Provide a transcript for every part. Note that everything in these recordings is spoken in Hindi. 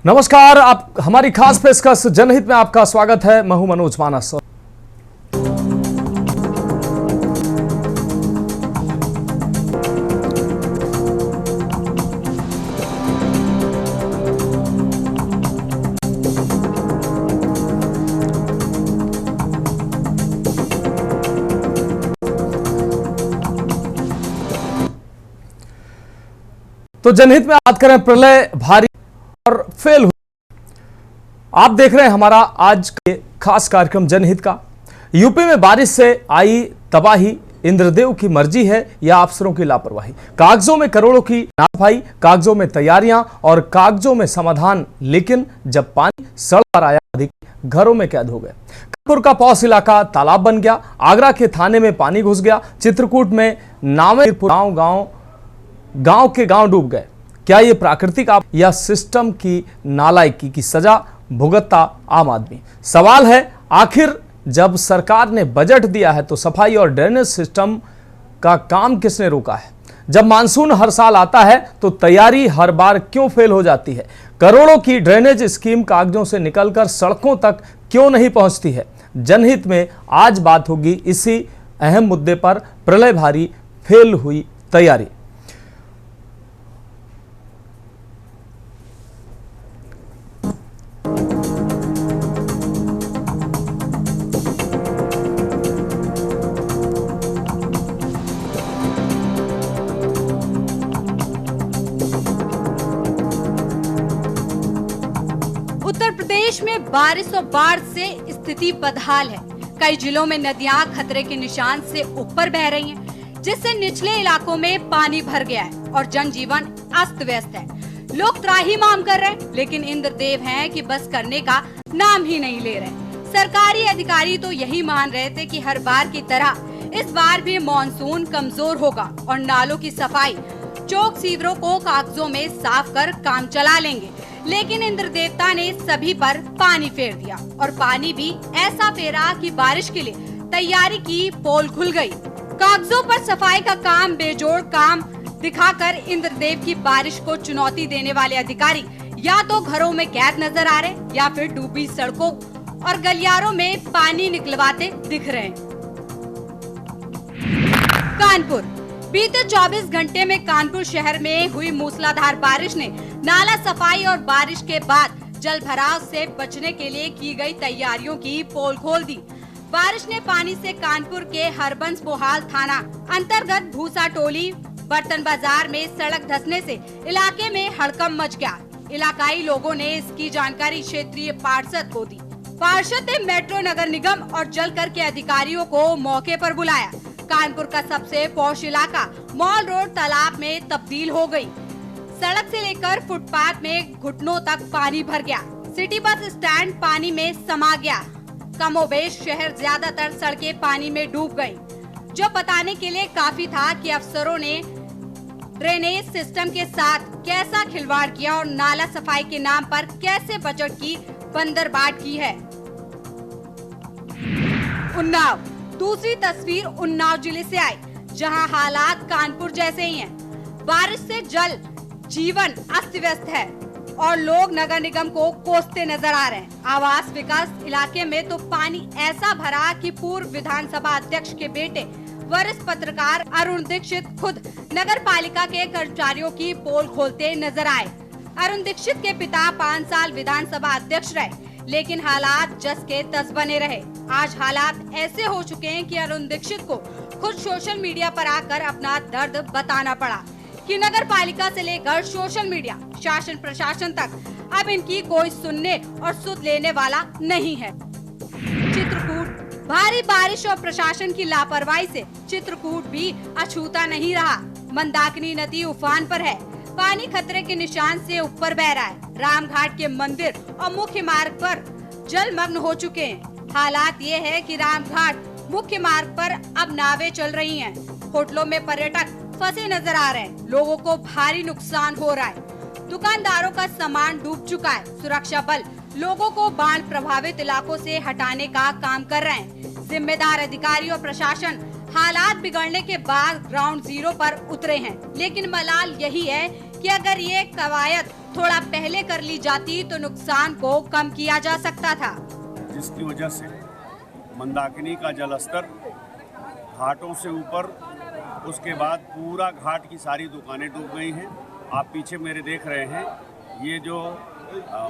नमस्कार, आप हमारी खास पेशकश जनहित में आपका स्वागत है। मैं हूं मनोज मानस। तो जनहित में बात करें प्रलय भारी और फेल हुई। आप देख रहे हैं हमारा आज के खास कार्यक्रम जनहित का। यूपी में बारिश से आई तबाही, इंद्रदेव की मर्जी है या अफसरों की लापरवाही। कागजों में करोड़ों की नाफाई, कागजों में तैयारियां और कागजों में समाधान, लेकिन जब पानी सड़क पर आया अधिकारी घरों में कैद हो गए। कानपुर का पौष इलाका तालाब बन गया, आगरा के थाने में पानी घुस गया, चित्रकूट में नावे गांव के गांव डूब गए। क्या ये प्राकृतिक आप या सिस्टम की नालायकी की सजा भुगतता आम आदमी? सवाल है, आखिर जब सरकार ने बजट दिया है तो सफाई और ड्रेनेज सिस्टम का काम किसने रोका है? जब मानसून हर साल आता है तो तैयारी हर बार क्यों फेल हो जाती है? करोड़ों की ड्रेनेज स्कीम कागजों से निकलकर सड़कों तक क्यों नहीं पहुंचती है? जनहित में आज बात होगी इसी अहम मुद्दे पर, प्रलय भारी फेल हुई तैयारी। उत्तर प्रदेश में बारिश और बाढ़ से स्थिति बदहाल है। कई जिलों में नदियां खतरे के निशान से ऊपर बह रही हैं, जिससे निचले इलाकों में पानी भर गया है और जनजीवन अस्त व्यस्त है। लोग त्राहिमाम कर रहे हैं, लेकिन इंद्रदेव हैं कि बस करने का नाम ही नहीं ले रहे। सरकारी अधिकारी तो यही मान रहे थे कि हर बार की तरह इस बार भी मानसून कमजोर होगा और नालों की सफाई, चौक सीवरों को कागजों में साफ कर काम चला लेंगे। लेकिन इंद्र देवता ने सभी पर पानी फेर दिया और पानी भी ऐसा फेरा कि बारिश के लिए तैयारी की पोल खुल गई। कागजों पर सफाई का काम बेजोड़ काम दिखाकर इंद्रदेव की बारिश को चुनौती देने वाले अधिकारी या तो घरों में कैद नजर आ रहे या फिर डूबी सड़कों और गलियारों में पानी निकलवाते दिख रहे हैं। कानपुर, बीते 24 घंटे में कानपुर शहर में हुई मूसलाधार बारिश ने नाला सफाई और बारिश के बाद जल भराव से बचने के लिए की गई तैयारियों की पोल खोल दी। बारिश ने पानी से कानपुर के हरबंस बोहाल थाना अंतर्गत भूसा टोली बर्तन बाजार में सड़क धंसने से इलाके में हड़कंप मच गया। इलाकाई लोगों ने इसकी जानकारी क्षेत्रीय पार्षद को दी। पार्षद ने मेट्रो, नगर निगम और जलकर के अधिकारियों को मौके पर बुलाया। कानपुर का सबसे पौष इलाका मॉल रोड तालाब में तब्दील हो गई। सड़क से लेकर फुटपाथ में घुटनों तक पानी भर गया। सिटी बस स्टैंड पानी में समा गया। कमोबेश शहर ज्यादातर सड़कें पानी में डूब गयी, जो बताने के लिए काफी था कि अफसरों ने ड्रेनेज सिस्टम के साथ कैसा खिलवाड़ किया और नाला सफाई के नाम पर कैसे बजट की बंदरबाट की है। उन्नाव, दूसरी तस्वीर उन्नाव जिले से आई, जहां हालात कानपुर जैसे ही हैं। बारिश से जल जीवन अस्त व्यस्त है और लोग नगर निगम को कोसते नजर आ रहे हैं। आवास विकास इलाके में तो पानी ऐसा भरा कि पूर्व विधानसभा अध्यक्ष के बेटे वरिष्ठ पत्रकार अरुण दीक्षित खुद नगर पालिका के कर्मचारियों की पोल खोलते नजर आए। अरुण दीक्षित के पिता 5 साल विधानसभा अध्यक्ष रहे, लेकिन हालात जस के तस बने रहे। आज हालात ऐसे हो चुके हैं कि अरुण दीक्षित को खुद सोशल मीडिया पर आकर अपना दर्द बताना पड़ा कि नगर पालिका से लेकर सोशल मीडिया, शासन प्रशासन तक अब इनकी कोई सुनने और सुध लेने वाला नहीं है। चित्रकूट, भारी बारिश और प्रशासन की लापरवाही से चित्रकूट भी अछूता नहीं रहा। मंदाकिनी नदी उफान पर है, पानी खतरे के निशान से ऊपर बह रहा है। रामघाट के मंदिर और मुख्य मार्ग पर जलमग्न हो चुके हैं। हालात ये है कि रामघाट मुख्य मार्ग पर अब नावें चल रही हैं। होटलों में पर्यटक फंसे नजर आ रहे हैं। लोगों को भारी नुकसान हो रहा है। दुकानदारों का सामान डूब चुका है। सुरक्षा बल लोगों को बाढ़ प्रभावित इलाकों से हटाने का काम कर रहे हैं। जिम्मेदार अधिकारी और प्रशासन हालात बिगड़ने के बाद ग्राउंड जीरो पर उतरे हैं, लेकिन मलाल यही है कि अगर ये कवायद थोड़ा पहले कर ली जाती तो नुकसान को कम किया जा सकता था, जिसकी वजह से मंदाकिनी का जलस्तर घाटों से ऊपर, उसके बाद पूरा घाट की सारी दुकानें डूब गई हैं। आप पीछे मेरे देख रहे हैं, ये जो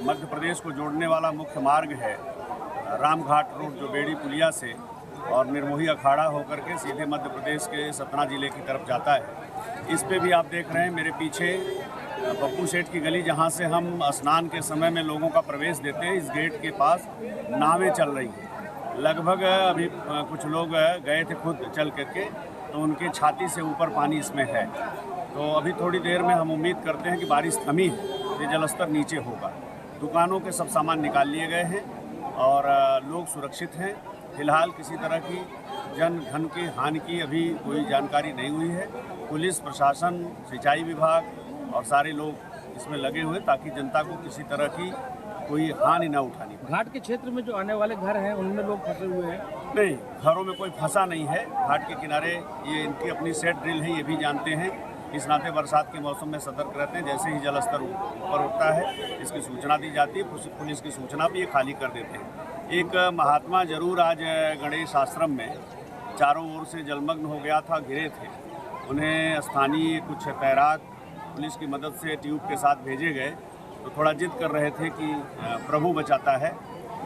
मध्य प्रदेश को जोड़ने वाला मुख्य मार्ग है, रामघाट रोड, जो बेड़ी पुलिया से और निर्मोही अखाड़ा होकर के सीधे मध्य प्रदेश के सतना जिले की तरफ जाता है। इस पे भी आप देख रहे हैं मेरे पीछे पप्पू सेठ की गली, जहाँ से हम स्नान के समय में लोगों का प्रवेश देते हैं, इस गेट के पास नावें चल रही हैं। लगभग अभी कुछ लोग गए थे खुद चल करके, तो उनके छाती से ऊपर पानी इसमें है। तो अभी थोड़ी देर में हम उम्मीद करते हैं कि बारिश थमी है, ये जलस्तर नीचे होगा। दुकानों के सब सामान निकाल लिए गए हैं और लोग सुरक्षित हैं। फिलहाल किसी तरह की जन धन की हानि की अभी कोई जानकारी नहीं हुई है। पुलिस प्रशासन, सिंचाई विभाग और सारे लोग इसमें लगे हुए ताकि जनता को किसी तरह की कोई हानि न उठानी पड़े। घाट के क्षेत्र में जो आने वाले घर हैं उनमें लोग फंसे हुए हैं? नहीं, घरों में कोई फंसा नहीं है। घाट के किनारे ये इनकी अपनी सेट ड्रिल है, ये भी जानते हैं। इस नाते बरसात के मौसम में सतर्क रहते हैं। जैसे ही जलस्तर ऊपर उठता है इसकी सूचना दी जाती है, पुलिस की सूचना भी ये खाली कर देते हैं। एक महात्मा जरूर आज गणेश आश्रम में चारों ओर से जलमग्न हो गया था, घिरे थे। उन्हें स्थानीय कुछ तैराक पुलिस की मदद से ट्यूब के साथ भेजे गए, तो थोड़ा जिद कर रहे थे कि प्रभु बचाता है,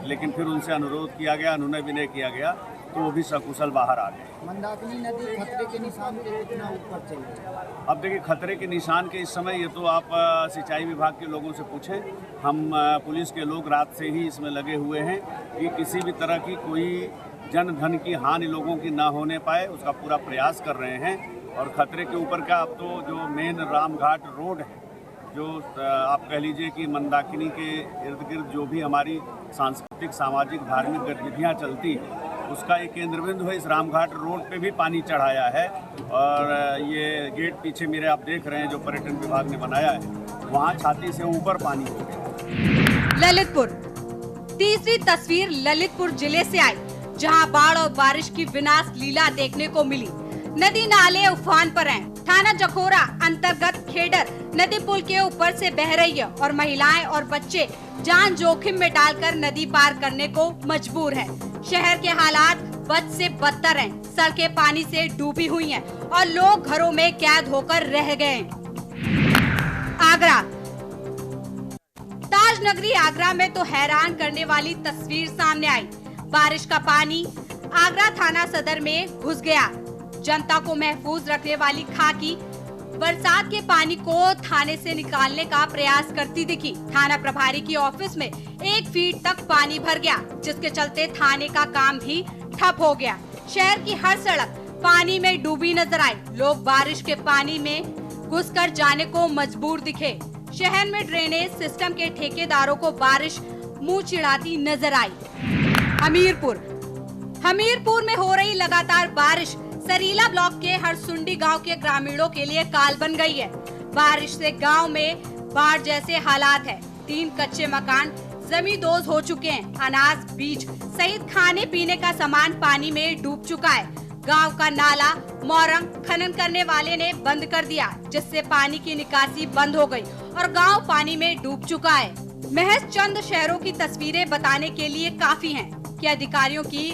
लेकिन फिर उनसे अनुरोध किया गया, अनुनय विनय किया गया, तो वो भी सकुशल बाहर आ गए। मंदाकिनी नदी खतरे के निशान के कितना ऊपर चली है? अब देखिए, खतरे के निशान के इस समय ये तो आप सिंचाई विभाग के लोगों से पूछें। हम पुलिस के लोग रात से ही इसमें लगे हुए हैं कि किसी भी तरह की कोई जन धन की हानि लोगों की ना होने पाए, उसका पूरा प्रयास कर रहे हैं। और खतरे के ऊपर का अब तो जो मेन रामघाट रोड है, जो आप कह लीजिए कि मंदाकिनी के इर्द गिर्द जो भी हमारी सांस्कृतिक, सामाजिक, धार्मिक गतिविधियाँ चलती हैं, उसका एक केंद्र बिंदु है। इस रामघाट रोड पे भी पानी चढ़ाया है। और ये गेट पीछे मेरे आप देख रहे हैं जो पर्यटन विभाग ने बनाया है, वहाँ छाती से ऊपर पानी हो गया। ललितपुर। तीसरी तस्वीर ललितपुर जिले से आई, जहां बाढ़ और बारिश की विनाश लीला देखने को मिली। नदी नाले उफान पर हैं। थाना जखोरा अंतर्गत खेडर नदी पुल के ऊपर से बह रही है और महिलाएं और बच्चे जान जोखिम में डालकर नदी पार करने को मजबूर हैं। शहर के हालात बद से बदतर हैं। सड़कें पानी से डूबी हुई हैं और लोग घरों में कैद होकर रह गए हैं। आगरा। ताज नगरी आगरा में तो हैरान करने वाली तस्वीर सामने आई। बारिश का पानी आगरा थाना सदर में घुस गया। जनता को महफूज रखने वाली खाकी बरसात के पानी को थाने से निकालने का प्रयास करती दिखी। थाना प्रभारी की ऑफिस में 1 फीट तक पानी भर गया, जिसके चलते थाने का काम भी ठप हो गया। शहर की हर सड़क पानी में डूबी नजर आई। लोग बारिश के पानी में घुसकर जाने को मजबूर दिखे। शहर में ड्रेनेज सिस्टम के ठेकेदारों को बारिश मुंह चिढ़ाती नजर आई। हमीरपुर में हो रही लगातार बारिश सरीला ब्लॉक के हरसुंडी गांव के ग्रामीणों के लिए काल बन गई है। बारिश से गांव में बाढ़ जैसे हालात है। 3 कच्चे मकान जमींदोज हो चुके हैं। अनाज, बीज सहित खाने पीने का सामान पानी में डूब चुका है। गांव का नाला मोरंग खनन करने वाले ने बंद कर दिया, जिससे पानी की निकासी बंद हो गई और गांव पानी में डूब चुका है। महज चंद शहरों की तस्वीरें बताने के लिए काफी हैं कि अधिकारियों की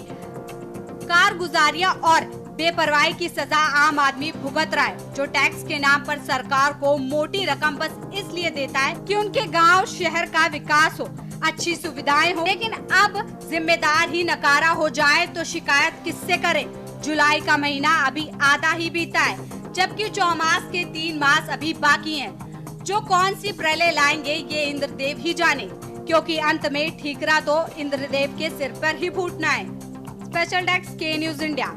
कारगुजारियां और बेपरवाही की सजा आम आदमी भुगत रहा है, जो टैक्स के नाम पर सरकार को मोटी रकम बस इसलिए देता है कि उनके गांव शहर का विकास हो, अच्छी सुविधाएं हो। लेकिन अब जिम्मेदार ही नकारा हो जाए तो शिकायत किससे करें? जुलाई का महीना अभी आधा ही बीता है, जबकि चौमास के 3 मास अभी बाकी हैं। जो कौन सी प्रलय लाएंगे ये इंद्रदेव ही जाने, क्योंकि अंत में ठीकरा तो इंद्रदेव के सिर पर ही फूटना है। स्पेशल डेस्क के न्यूज इंडिया।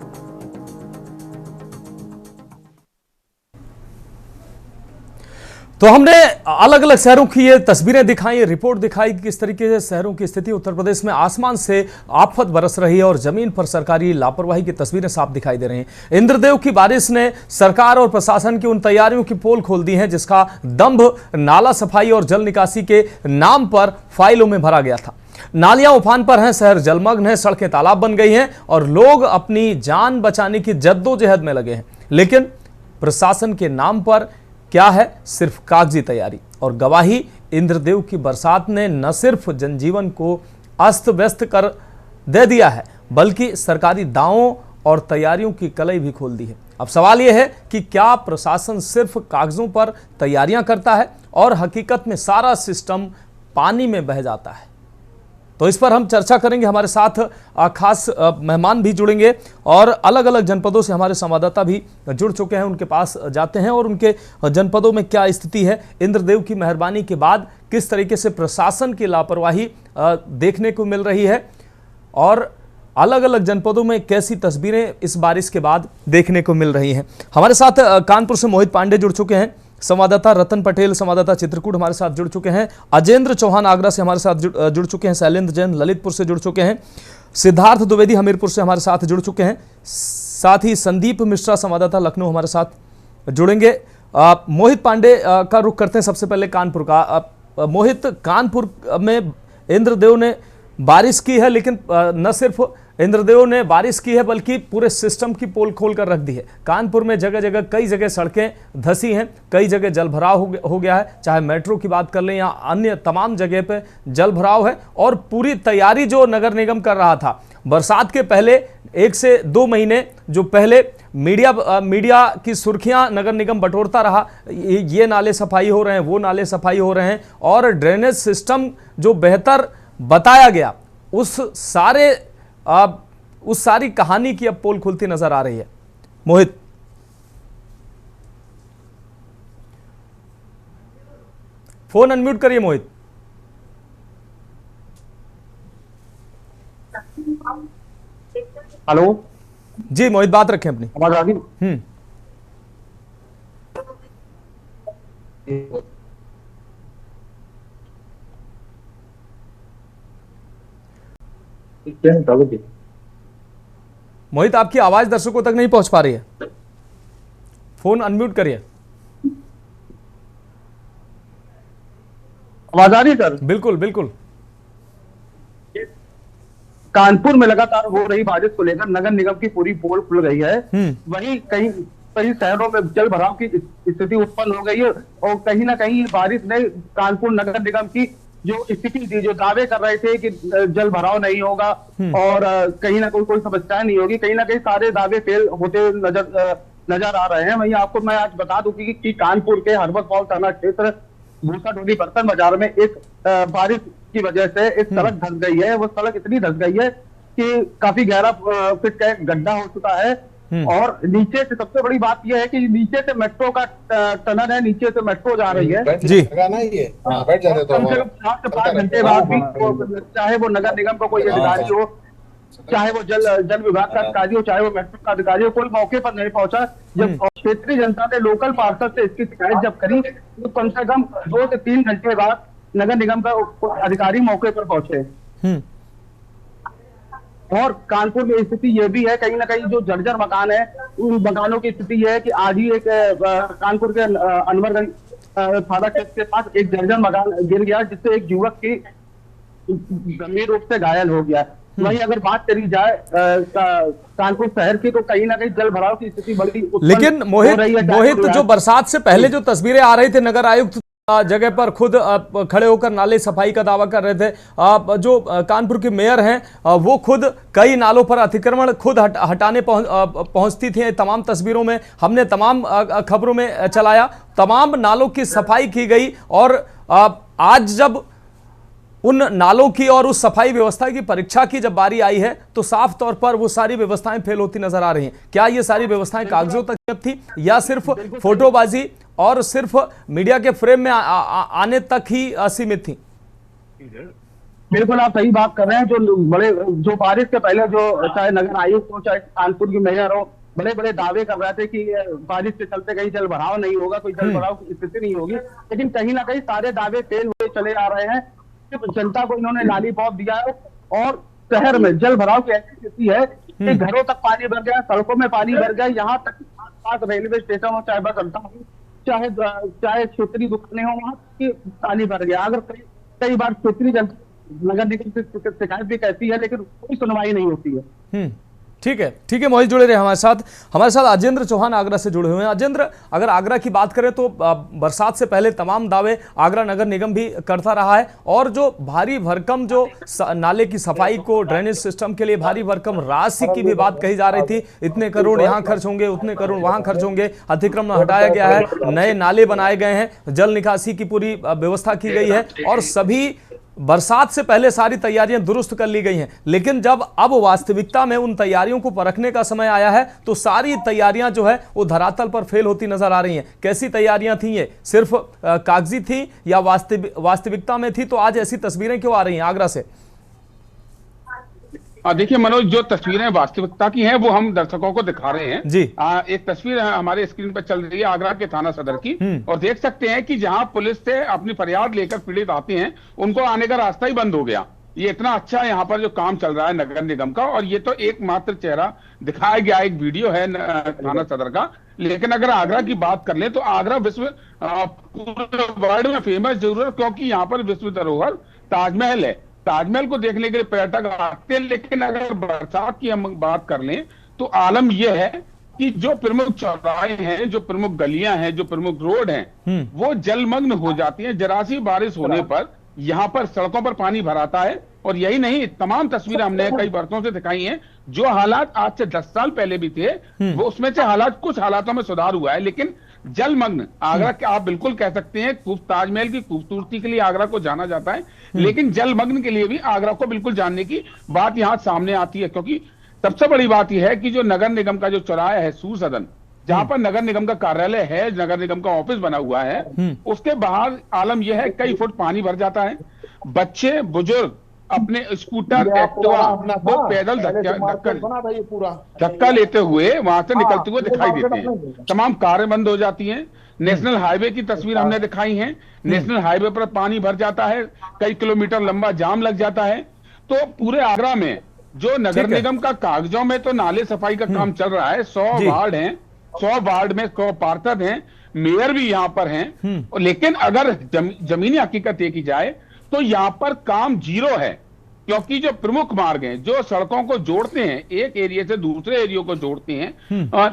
तो हमने अलग अलग शहरों की ये तस्वीरें दिखाई, रिपोर्ट दिखाई कि किस तरीके से शहरों की स्थिति उत्तर प्रदेश में आसमान से आफत बरस रही है और जमीन पर सरकारी लापरवाही की तस्वीरें साफ दिखाई दे रही हैं। इंद्रदेव की बारिश ने सरकार और प्रशासन की उन तैयारियों की पोल खोल दी है जिसका दंभ नाला सफाई और जल निकासी के नाम पर फाइलों में भरा गया था। नालियां उफान पर हैं, शहर जलमग्न है, सड़कें तालाब बन गई हैं और लोग अपनी जान बचाने की जद्दोजहद में लगे हैं। लेकिन प्रशासन के नाम पर क्या है सिर्फ कागजी तैयारी और गवाही। इंद्रदेव की बरसात ने न सिर्फ जनजीवन को अस्त व्यस्त कर दे दिया है बल्कि सरकारी दावों और तैयारियों की कलई भी खोल दी है। अब सवाल यह है कि क्या प्रशासन सिर्फ कागजों पर तैयारियां करता है और हकीकत में सारा सिस्टम पानी में बह जाता है? तो इस पर हम चर्चा करेंगे। हमारे साथ खास मेहमान भी जुड़ेंगे और अलग अलग जनपदों से हमारे संवाददाता भी जुड़ चुके हैं। उनके पास जाते हैं और उनके जनपदों में क्या स्थिति है, इंद्रदेव की मेहरबानी के बाद किस तरीके से प्रशासन की लापरवाही देखने को मिल रही है और अलग अलग जनपदों में कैसी तस्वीरें इस बारिश के बाद देखने को मिल रही हैं। हमारे साथ कानपुर से मोहित पांडे जुड़ चुके हैं, संवाददाता रतन पटेल, संवाददाता चित्रकूट हमारे साथ जुड़ चुके हैं, अजेंद्र चौहान आगरा से हमारे साथ जुड़ चुके हैं, शैलेंद्र जैन ललितपुर से जुड़ चुके हैं, सिद्धार्थ द्विवेदी हमीरपुर से हमारे साथ जुड़ चुके हैं, साथ ही संदीप मिश्रा संवाददाता लखनऊ हमारे साथ जुड़ेंगे। मोहित पांडे का रुख करते हैं सबसे पहले कानपुर का। मोहित, कानपुर में इंद्रदेव ने बारिश की है, लेकिन न सिर्फ इंद्रदेव ने बारिश की है बल्कि पूरे सिस्टम की पोल खोल कर रख दी है। कानपुर में जगह जगह कई जगह सड़कें धंसी हैं, कई जगह जल भराव हो गया है, चाहे मेट्रो की बात कर लें या अन्य तमाम जगह पे जल भराव है। और पूरी तैयारी जो नगर निगम कर रहा था बरसात के पहले 1 से 2 महीने जो पहले मीडिया की सुर्खियां नगर निगम बटोरता रहा, ये नाले सफाई हो रहे हैं, वो नाले सफाई हो रहे हैं, और ड्रेनेज सिस्टम जो बेहतर बताया गया उस सारी कहानी की अब पोल खुलती नजर आ रही है। मोहित, फोन अनम्यूट करिए मोहित। हेलो जी मोहित, बात रखें अपनी। आवाज आ गई? मोहित, आपकी आवाज दर्शकों तक नहीं पहुंच पा रही है, फोन अनम्यूट करिए। आवाज आ रही है सर? बिल्कुल बिल्कुल। कानपुर में लगातार हो रही बारिश को लेकर नगर निगम की पूरी पोल खुल गई है। वहीं कई कई शहरों में जल भराव की स्थिति उत्पन्न हो गई है और कहीं ना कहीं बारिश ने कानपुर नगर निगम की जो स्थिति थी, जो दावे कर रहे थे कि जल भराव नहीं होगा और कहीं ना कोई समस्या नहीं होगी, कहीं ना कहीं सारे दावे फेल होते नजर आ रहे हैं। वहीं आपको मैं आज बता दूं कि कानपुर के हरबत फॉल थाना क्षेत्र भूसा टोली बर्तन बाजार में एक बारिश की वजह से एक सड़क धंस गई है। वो सड़क इतनी धंस गई है कि काफी गहरा फीट का एक गड्ढा हो चुका है और नीचे से सबसे बड़ी बात यह है कि नीचे से मेट्रो का टनल है, नीचे से मेट्रो जा रही है जी। बैठ जाते तो 4 से 5 घंटे बाद भी चाहे वो नगर निगम का कोई अधिकारी हो, चाहे वो जल विभाग का अधिकारी हो, चाहे वो मेट्रो का अधिकारी हो, कोई मौके पर नहीं पहुंचा। जब क्षेत्रीय जनता ने लोकल पार्षद से इसकी शिकायत जब करी तो कम से कम 2 से 3 घंटे बाद नगर निगम का अधिकारी मौके पर पहुंचे। और कानपुर में स्थिति यह भी है, कहीं ना कहीं जो जर्जर मकान है उन मकानों की स्थिति यह है कि आज ही एक कानपुर के अनवरगंज थाना क्षेत्र के पास एक जर्जर मकान गिर गया जिससे एक युवक की गंभीर रूप से घायल हो गया। वहीं अगर बात करी जाए कानपुर शहर की तो कहीं ना कहीं जल भराव की स्थिति बड़ी लेकिन मोहित जो बरसात से पहले जो तस्वीरें आ रही थी, नगर आयुक्त जगह पर खुद खड़े होकर नाले सफाई का दावा कर रहे थे। जो कानपुर के मेयर हैं वो खुद कई नालों पर अतिक्रमण खुद हटाने पहुंचती थी। तमाम तस्वीरों में हमने तमाम खबरों में चलाया, तमाम नालों की सफाई की गई और आज जब उन नालों की और उस सफाई व्यवस्था की परीक्षा की जब बारी आई है तो साफ तौर पर वो सारी व्यवस्थाएं फेल होती नजर आ रही हैं। क्या ये सारी व्यवस्थाएं कागजों तक थी या सिर्फ फोटोबाजी और सिर्फ मीडिया के फ्रेम में आने तक ही सीमित थी? बिल्कुल आप सही बात कर रहे हैं। जो बारिश के पहले जो चाहे नगर आयुक्त हो चाहे कानपुर की मेयर हो, बड़े बड़े दावे कर रहे थे कि बारिश के चलते कहीं जल भराव नहीं होगा, कोई जल भराव की स्थिति नहीं होगी, लेकिन कहीं ना कहीं सारे दावे फेल हुए चले आ रहे हैं। जनता को इन्होंने लॉलीपॉप दिया है और शहर में जल भराव की ऐसी स्थिति है कि घरों तक पानी भर गया, सड़कों में पानी भर गया, यहाँ तक आसपास रेलवे स्टेशन हो चाहे बस अड्डा हो चाहे क्षेत्रीय दुकानें हो, वहां की पानी भर गया। अगर कई बार क्षेत्रीय जनता नगर निगम से शिकायत भी कहती है लेकिन कोई सुनवाई नहीं होती है। ठीक है मोहित, जुड़े रहे हमारे साथ अजेंद्र चौहान आगरा से जुड़े हुए हैं। अजेंद्र, अगर आगरा की बात करें तो बरसात से पहले तमाम दावे आगरा नगर निगम भी करता रहा है, और जो भारी भरकम जो नाले की सफाई को, ड्रेनेज सिस्टम के लिए भारी भरकम राशि की भी बात कही जा रही थी। इतने करोड़ यहाँ खर्च होंगे, उतने करोड़ वहां खर्च होंगे, अतिक्रमण हटाया गया है, नए नाले बनाए गए हैं, जल निकासी की पूरी व्यवस्था की गई है, और सभी बरसात से पहले सारी तैयारियां दुरुस्त कर ली गई हैं। लेकिन जब अब वास्तविकता में उन तैयारियों को परखने का समय आया है तो सारी तैयारियां जो है वो धरातल पर फेल होती नजर आ रही हैं। कैसी तैयारियां थी ये? सिर्फ कागजी थी या वास्तविकता में थी? तो आज ऐसी तस्वीरें क्यों आ रही हैं आगरा से? देखिए मनोज, जो तस्वीरें वास्तविकता की हैं वो हम दर्शकों को दिखा रहे हैं जी। एक तस्वीर हमारे स्क्रीन पर चल रही है आगरा के थाना सदर की, और देख सकते हैं कि जहां पुलिस से अपनी फरियाद लेकर पीड़ित आते हैं उनको आने का रास्ता ही बंद हो गया। ये इतना अच्छा यहाँ पर जो काम चल रहा है नगर निगम का, और ये तो एकमात्र चेहरा दिखाया गया एक वीडियो है थाना सदर का। लेकिन अगर आगरा की बात कर ले तो आगरा विश्व पूरे वर्ल्ड में फेमस जरूर है, क्योंकि यहाँ पर विश्व धरोहर ताजमहल है। ताजमहल को देखने के लिए पर्यटक आते हैं। लेकिन अगर बरसात की हम बात कर लें तो आलम यह है कि जो प्रमुख चौराहे हैं, जो प्रमुख गलियां हैं, जो प्रमुख रोड हैं, वो जलमग्न हो जाती हैं। जरा सी बारिश होने पर यहाँ पर सड़कों पर पानी भर आता है। और यही नहीं, तमाम तस्वीरें हमने कई बरसों से दिखाई हैं। जो हालात आज से 10 साल पहले भी थे वो उसमें से कुछ हालातों में सुधार हुआ है। लेकिन जलमग्न आगरा के आप बिल्कुल कह सकते हैं, ताजमहल की खूबसूरती के लिए आगरा को जाना जाता है, लेकिन जलमग्न के लिए भी आगरा को बिल्कुल जानने की बात यहाँ सामने आती है। क्योंकि सबसे बड़ी बात यह है कि जो नगर निगम का जो चौराहा है सूर सदन, जहां पर नगर निगम का कार्यालय है, नगर निगम का ऑफिस बना हुआ है, उसके बाहर आलम यह है कई फुट पानी भर जाता है। बच्चे बुजुर्ग अपने स्कूटर एक्टिवा को पैदल धक्का लेते हुए वहां से निकलते हुए दिखाई देते हैं। तमाम कारें बंद हो जाती हैं। नेशनल हाईवे की तस्वीर हमने दिखाई है। नेशनल हाईवे पर पानी भर जाता है, कई किलोमीटर लंबा जाम लग जाता है। तो पूरे आगरा में जो नगर निगम का कागजों में तो नाले सफाई का काम चल रहा है, 100 वार्ड हैं, 100 वार्ड में 100 पार्षद हैं, मेयर भी यहाँ पर हैं। लेकिन अगर जमीनी हकीकत देखी जाए तो यहाँ पर काम जीरो है। क्योंकि जो प्रमुख मार्ग हैं, जो सड़कों को जोड़ते हैं, एक एरिया से दूसरे एरिया को जोड़ते हैं,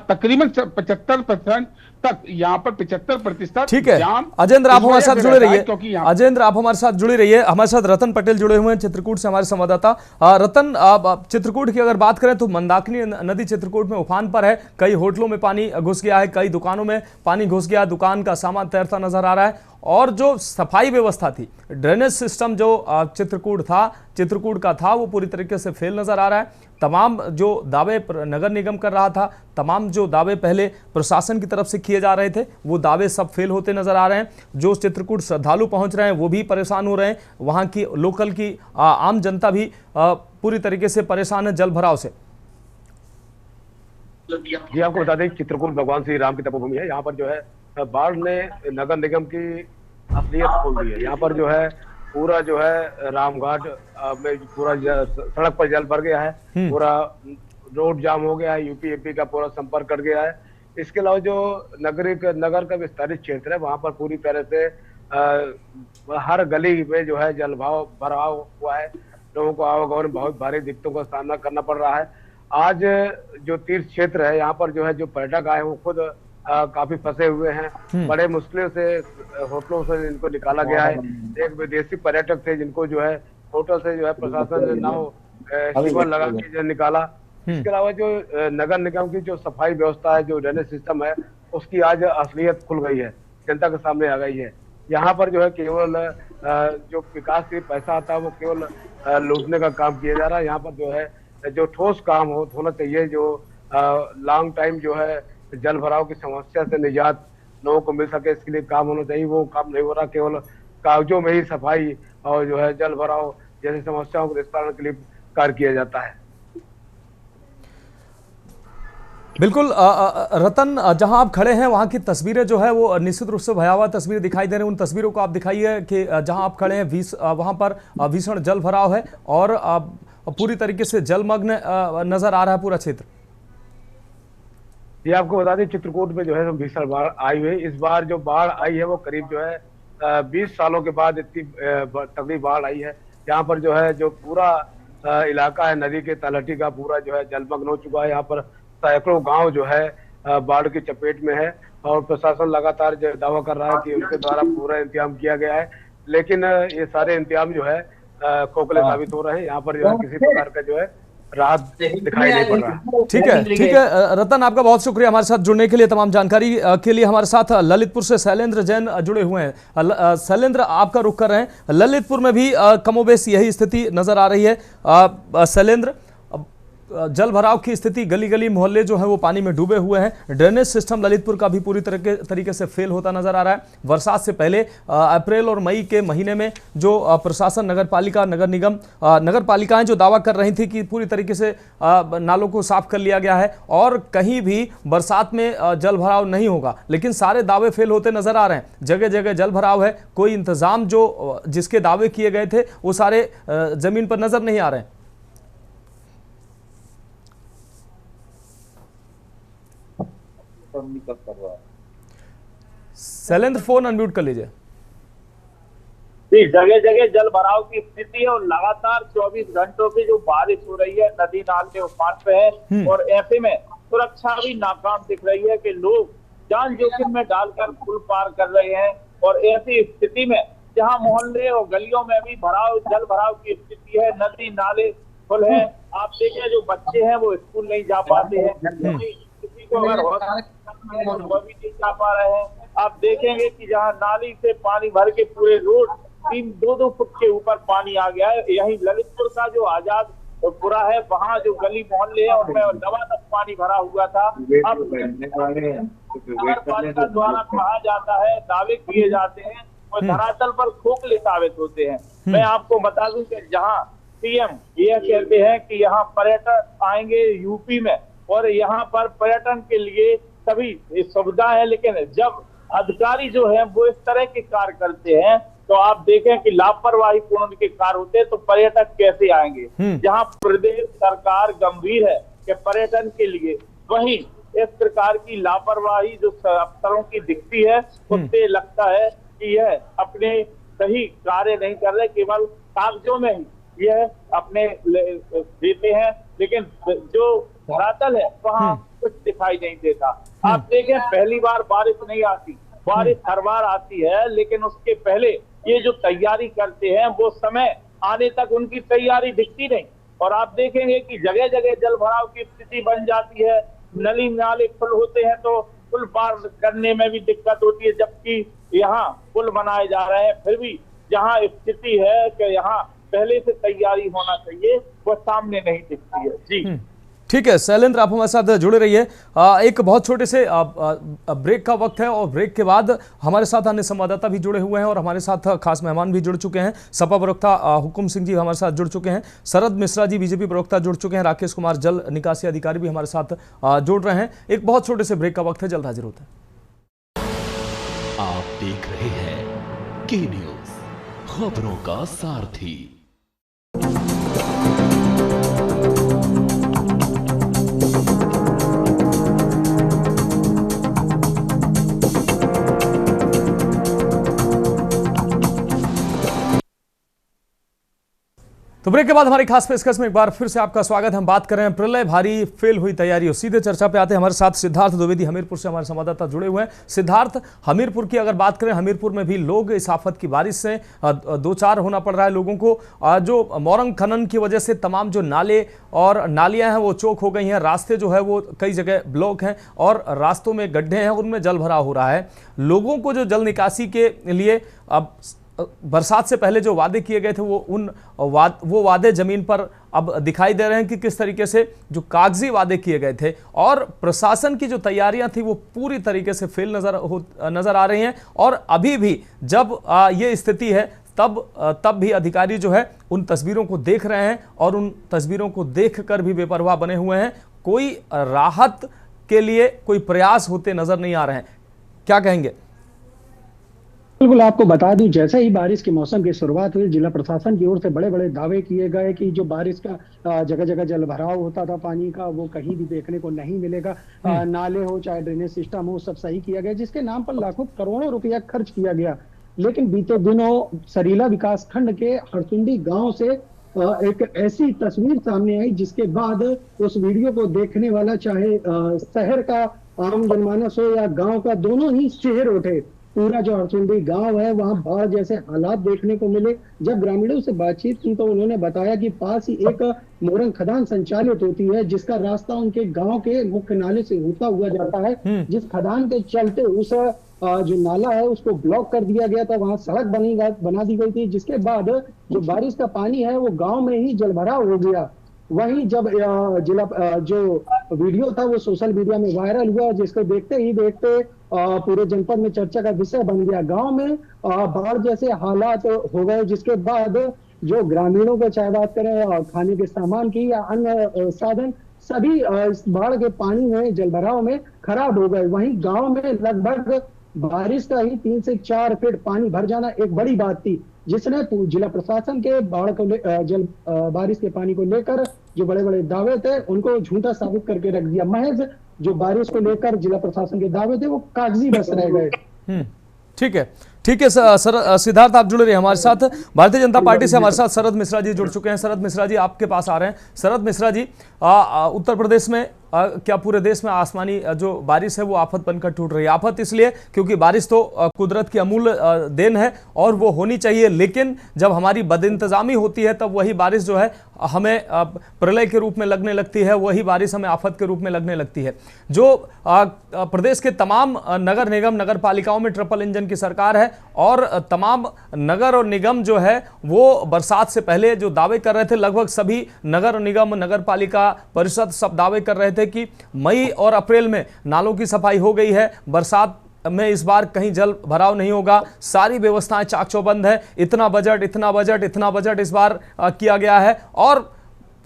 तकरीबन 75% तक यहाँ पर 75%। ठीक है अजेंद्र, आप हमारे साथ जुड़े रहिए। अजेंद्र, आप हमारे साथ जुड़े रहिए। हमारे साथ रतन पटेल जुड़े हुए हैं चित्रकूट से, हमारे संवाददाता। रतन, चित्रकूट की अगर बात करें तो मंदाकिनी नदी चित्रकूट में उफान पर है। कई होटलों में पानी घुस गया है, कई दुकानों में पानी घुस गया, दुकान का सामान तैरता नजर आ रहा है। और जो सफाई व्यवस्था थी, ड्रेनेज सिस्टम जो चित्रकूट का था, वो पूरी तरीके से फेल नजर आ रहा है। तमाम जो दावे नगर निगम कर रहा था, तमाम जो दावे पहले प्रशासन की तरफ से किए जा रहे थे, वो दावे सब फेल होते नजर आ रहे हैं। जो चित्रकूट श्रद्धालु पहुंच रहे हैं वो भी परेशान हो रहे हैं। वहां की लोकल की आम जनता भी पूरी तरीके से परेशान है जल भराव से। जी, आपको बता दें चित्रकूट भगवान श्री राम की तपोभूमि है। यहाँ पर जो है बाढ़ ने नगर निगम की असलियत खोल दी है। यहाँ पर जो है पूरा जो है रामघाट में पूरा सड़क पर जल भर गया है, पूरा रोड जाम हो गया है, यूपी एपी का पूरा संपर्क कट गया है। इसके अलावा जो नगर का विस्तारित क्षेत्र है वहां पर पूरी तरह से हर गली में जो है भराव हुआ है। लोगों को आवागमन में बहुत भारी दिक्कतों का सामना करना पड़ रहा है। आज जो तीर्थ क्षेत्र है यहाँ पर जो है जो पर्यटक आए वो खुद काफी फंसे हुए हैं। बड़े मुश्किल से होटलों से इनको निकाला गया है। एक विदेशी पर्यटक थे जिनको जो है होटल से जो है प्रशासन ने नाव शिविर लगा के जो निकाला। इसके अलावा जो नगर निगम की जो सफाई व्यवस्था है, जो ड्रेनेज सिस्टम है, उसकी आज असलियत खुल गई है, जनता के सामने आ गई है। यहाँ पर जो है केवल जो विकास के पैसा आता है वो केवल लूटने का काम किया जा रहा है। यहाँ पर जो है जो ठोस काम होना चाहिए, जो लॉन्ग टाइम जो है जल भराव की समस्या से निजात लोगों को मिल सके, इसके लिए काम होना चाहिए। वो काम नहीं हो रहा, केवल कागजों में ही सफाई और जो है जल भराव जैसी समस्याओं को निस्तारण के लिए कार्य किया जाता है। बिल्कुल रतन, जहां आप खड़े हैं वहां की तस्वीरें जो है वो निश्चित रूप से भयावह तस्वीर दिखाई दे रही है। उन तस्वीरों को आप दिखाइए कि जहां आप खड़े हैं वहां पर भीषण जल भराव है और पूरी तरीके से जलमग्न नजर आ रहा है पूरा क्षेत्र। ये आपको बता दें चित्रकूट में जो है भीषण बाढ़ आई हुई है। इस बार जो बाढ़ आई है वो करीब जो है 20 सालों के बाद इतनी तगड़ी बाढ़ आई है। यहाँ पर जो है जो पूरा इलाका है नदी के तलहटी का पूरा जो है जलमग्न हो चुका है। यहाँ पर सैकड़ों गांव जो है बाढ़ की चपेट में है और प्रशासन लगातार जो दावा कर रहा है कि उनके द्वारा पूरा इंतजाम किया गया है, लेकिन ये सारे इंतजाम जो है खोखले साबित हो रहे हैं। यहाँ पर जो है किसी प्रकार का जो है राहत दिखाई नहीं पड़ रहा। ठीक है रतन, आपका बहुत शुक्रिया हमारे साथ जुड़ने के लिए। तमाम जानकारी के लिए हमारे साथ ललितपुर से शैलेंद्र जैन जुड़े हुए हैं। शैलेंद्र, आपका रुख कर रहे हैं। ललितपुर में भी कमोबेश यही स्थिति नजर आ रही है। शैलेंद्र, जल भराव की स्थिति, गली गली मोहल्ले जो है वो पानी में डूबे हुए हैं। ड्रेनेज सिस्टम ललितपुर का भी पूरी तरीके से फेल होता नजर आ रहा है। बरसात से पहले अप्रैल और मई के महीने में जो प्रशासन, नगर पालिका, नगर निगम, नगर पालिकाएं जो दावा कर रही थी कि पूरी तरीके से नालों को साफ कर लिया गया है और कहीं भी बरसात में जल भराव नहीं होगा, लेकिन सारे दावे फेल होते नजर आ रहे हैं। जगह जगह जल भराव है, कोई इंतजाम जो जिसके दावे किए गए थे वो सारे जमीन पर नजर नहीं आ रहे हैं। शैलेंद्र, फोन अनम्यूट कर लीजिए। जगह जगह जल भराव की स्थिति है और लगातार 24 घंटों की जो बारिश हो रही है, नदी नाले उफान पे है और ऐसे में सुरक्षा भी नाकाम दिख रही है कि लोग जान जोखिम में डालकर पुल पार कर रहे हैं। और ऐसी स्थिति में जहां मोहल्ले और गलियों में भी जल भराव की स्थिति है, नदी नाले फुल है। आप देखें जो बच्चे हैं वो स्कूल नहीं जा पाते हैं, किसी को अगर वो भी नहीं जा पा रहे हैं। आप देखेंगे कि जहां नाली से पानी भर के पूरे रोड 3-2 फुट के ऊपर पानी आ गया है। यही ललितपुर का जो आजादपुरा है, वहाँ जो गली मोहल्ले है उनमें लबालब पानी भरा हुआ था। अब नगर पालिका द्वारा कहा जाता है, दावे किए जाते हैं और धरातल पर खोखले साबित होते हैं। मैं आपको बता दूं कि जहाँ सीएम यह कहते हैं कि यहाँ पर्यटन आएंगे यूपी में और यहाँ पर पर्यटन के लिए सभी सुविधा है, लेकिन जब अधिकारी जो है वो इस तरह के कार्य करते हैं तो आप देखें कि लापरवाही पूर्ण उनके कार्य होते हैं तो पर्यटक कैसे आएंगे। जहां प्रदेश सरकार गंभीर है कि पर्यटन के लिए, वहीं इस प्रकार की लापरवाही जो अफसरों की दिखती है उससे लगता है कि यह अपने सही कार्य नहीं कर रहे, केवल कागजों में ही यह अपने देते हैं, लेकिन जो धरातल है वहाँ कुछ दिखाई नहीं देता। आप देखें पहली बार बारिश नहीं आती, बारिश हर बार आती है, लेकिन उसके पहले ये जो तैयारी करते हैं वो समय आने तक उनकी तैयारी दिखती नहीं। और आप देखेंगे कि जगह जगह जल भराव की स्थिति बन जाती है, नली नाले फुल होते हैं तो पुल पार करने में भी दिक्कत होती है, जबकि यहाँ पुल बनाए जा रहे हैं फिर भी जहाँ स्थिति है कि यहाँ पहले से तैयारी होना चाहिए वो सामने नहीं दिखती है। जी ठीक है शैलेंद्र, आप हमारे साथ जुड़े रहिए। एक बहुत छोटे से ब्रेक का वक्त है और ब्रेक के बाद हमारे साथ अन्य संवाददाता भी जुड़े हुए हैं और हमारे साथ खास मेहमान भी जुड़ चुके हैं। सपा प्रवक्ता हुकुम सिंह जी हमारे साथ जुड़ चुके हैं, शरद मिश्रा जी बीजेपी प्रवक्ता जुड़ चुके हैं, राकेश कुमार जल निकासी अधिकारी भी हमारे साथ जुड़ रहे हैं। एक बहुत छोटे से ब्रेक का वक्त है, जल्द हाजिर होते हैं। आप देख रहे हैं के न्यूज, खबरों का सारथी। तो ब्रेक के बाद हमारी खास पेशकश में एक बार फिर से आपका स्वागत है। हम बात कर रहे हैं प्रलय भारी फेल हुई तैयारियों। सीधे चर्चा पे आते हैं। हमारे साथ सिद्धार्थ द्विवेदी हमीरपुर से हमारे संवाददाता जुड़े हुए हैं। सिद्धार्थ, हमीरपुर की अगर बात करें, हमीरपुर में भी लोग इस आफत की बारिश से दो चार होना पड़ रहा है लोगों को। जो मोरंग खनन की वजह से तमाम जो नाले और नालियां हैं वो चौक हो गई हैं, रास्ते जो है वो कई जगह ब्लॉक हैं और रास्तों में गड्ढे हैं, उनमें जल भरा हो रहा है। लोगों को जो जल निकासी के लिए अब बरसात से पहले जो वादे किए गए थे वो वादे जमीन पर अब दिखाई दे रहे हैं कि किस तरीके से जो कागजी वादे किए गए थे और प्रशासन की जो तैयारियां थी वो पूरी तरीके से फेल नजर आ रही हैं। और अभी भी जब ये स्थिति है तब भी अधिकारी जो है उन तस्वीरों को देख रहे हैं और उन तस्वीरों को देखकर भी बेपरवाह बने हुए हैं। कोई राहत के लिए कोई प्रयास होते नजर नहीं आ रहे हैं। क्या कहेंगे? बिल्कुल, आपको बता दूं, जैसे ही बारिश के मौसम की शुरुआत हुई, जिला प्रशासन की ओर से बड़े बड़े दावे किए गए कि जो बारिश का जगह जगह जल भराव होता था पानी का वो कहीं भी देखने को नहीं मिलेगा। नाले हो चाहे ड्रेनेज सिस्टम हो सब सही किया गया, जिसके नाम पर लाखों करोड़ों रुपया खर्च किया गया। लेकिन बीते दिनों सरीला विकास खंड के हरसुंडी गांव से एक ऐसी तस्वीर सामने आई जिसके बाद उस वीडियो को देखने वाला चाहे शहर का आम जनमानस हो या गांव का, दोनों ही चेहरे उठे। पूरा जो हरसुंडी गांव है वहां बाढ़ जैसे हालात देखने को मिले। जब ग्रामीणों से बातचीत की तो उन्होंने बताया कि पास ही एक मोरंग खदान संचालित होती है जिसका रास्ता उनके गांव के मुख्य नाले से होता हुआ जाता है। जिस खदान के चलते उस जो नाला है उसको ब्लॉक कर दिया गया था, वहां सड़क बना दी गई थी, जिसके बाद जो बारिश का पानी है वो गांव में ही जलभराव हो गया। वहीं जब जो वीडियो था वो सोशल मीडिया में वायरल हुआ, जिसको देखते ही देखते पूरे जनपद में चर्चा का विषय बन गया। गांव में बाढ़ जैसे हालात हो गए, जिसके बाद जो ग्रामीणों को चाहे बात करें खाने के सामान की या अन्य साधन, सभी इस बाढ़ के पानी में जलभराव में खराब हो गए। वहीं गांव में लगभग बारिश का ही 3 से 4 फीट पानी भर जाना एक बड़ी बात थी, जिसने जिला प्रशासन के बाढ़ को बारिश के पानी को लेकर जो बड़े बड़े दावे थे उनको झूठा साबित करके रख दिया। महज जो बारिश को लेकर जिला प्रशासन के दावे थे वो कागजी बस रह गए। ठीक है, ठीक है सिद्धार्थ, आप जुड़े रहिए हमारे साथ। भारतीय जनता पार्टी से हमारे साथ शरद मिश्रा जी जुड़ चुके हैं। शरद मिश्रा जी आपके पास आ रहे हैं। शरद मिश्रा जी, उत्तर प्रदेश में क्या पूरे देश में आसमानी जो बारिश है वो आफत बनकर टूट रही है? आफत इसलिए क्योंकि बारिश तो कुदरत की अमूल्य देन है और वो होनी चाहिए, लेकिन जब हमारी बदइंतजामी होती है तब वही बारिश जो है हमें प्रलय के रूप में लगने लगती है, वही बारिश हमें आफत के रूप में लगने लगती है। जो प्रदेश के तमाम नगर निगम नगर पालिकाओं में ट्रिपल इंजन की सरकार है और तमाम नगर और निगम जो है वो बरसात से पहले जो दावे कर रहे थे, लगभग सभी नगर निगम नगर पालिका परिषद सब दावे कर रहे थे कि मई और अप्रैल में नालों की सफाई हो गई है, बरसात में इस बार कहीं जल भराव नहीं होगा, सारी व्यवस्थाएं चाक चौबंद है, इतना बजट इस बार किया गया है और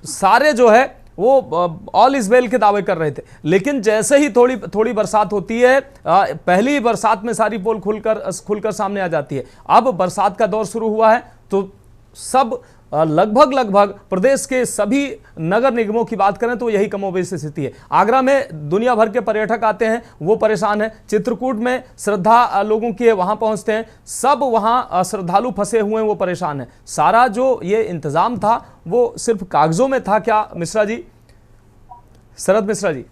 सारे जो है वो ऑल इज वेल के दावे कर रहे थे। लेकिन जैसे ही थोड़ी बरसात होती है, पहली बरसात में सारी पोल खुलकर सामने आ जाती है। अब बरसात का दौर शुरू हुआ है तो सब लगभग प्रदेश के सभी नगर निगमों की बात करें तो यही कमोबेश स्थिति है। आगरा में दुनिया भर के पर्यटक आते हैं, वो परेशान है। चित्रकूट में श्रद्धा लोगों की है, वहां पहुंचते हैं, सब वहां श्रद्धालु फंसे हुए हैं, वो परेशान है। सारा जो ये इंतजाम था वो सिर्फ कागजों में था क्या मिश्रा जी? शरद मिश्रा जी,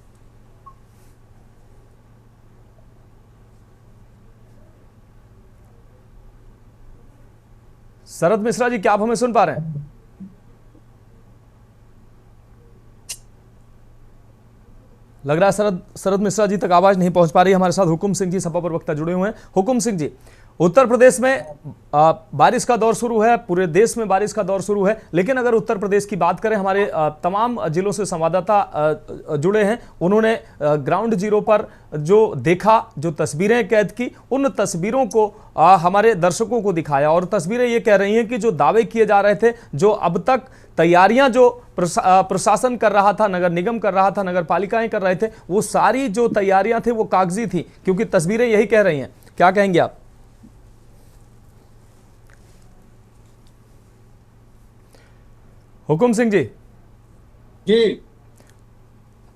शरद मिश्रा जी, क्या आप हमें सुन पा रहे हैं? लग रहा है शरद मिश्रा जी तक आवाज नहीं पहुंच पा रही। हमारे साथ हुकुम सिंह जी सपा प्रवक्ता जुड़े हुए हैं। हुकुम सिंह जी, उत्तर प्रदेश में बारिश का दौर शुरू है, पूरे देश में बारिश का दौर शुरू है, लेकिन अगर उत्तर प्रदेश की बात करें, हमारे तमाम जिलों से संवाददाता जुड़े हैं, उन्होंने ग्राउंड जीरो पर जो देखा, जो तस्वीरें कैद की, उन तस्वीरों को हमारे दर्शकों को दिखाया और तस्वीरें ये कह रही हैं कि जो दावे किए जा रहे थे, जो अब तक तैयारियां जो प्रशासन कर रहा था, नगर निगम कर रहा था, नगर पालिकाएं कर रहे थे, वो सारी जो तैयारियां थी वो कागजी थी, क्योंकि तस्वीरें यही कह रही हैं। क्या कहेंगे आप? हुकुम सिंह जी। जी,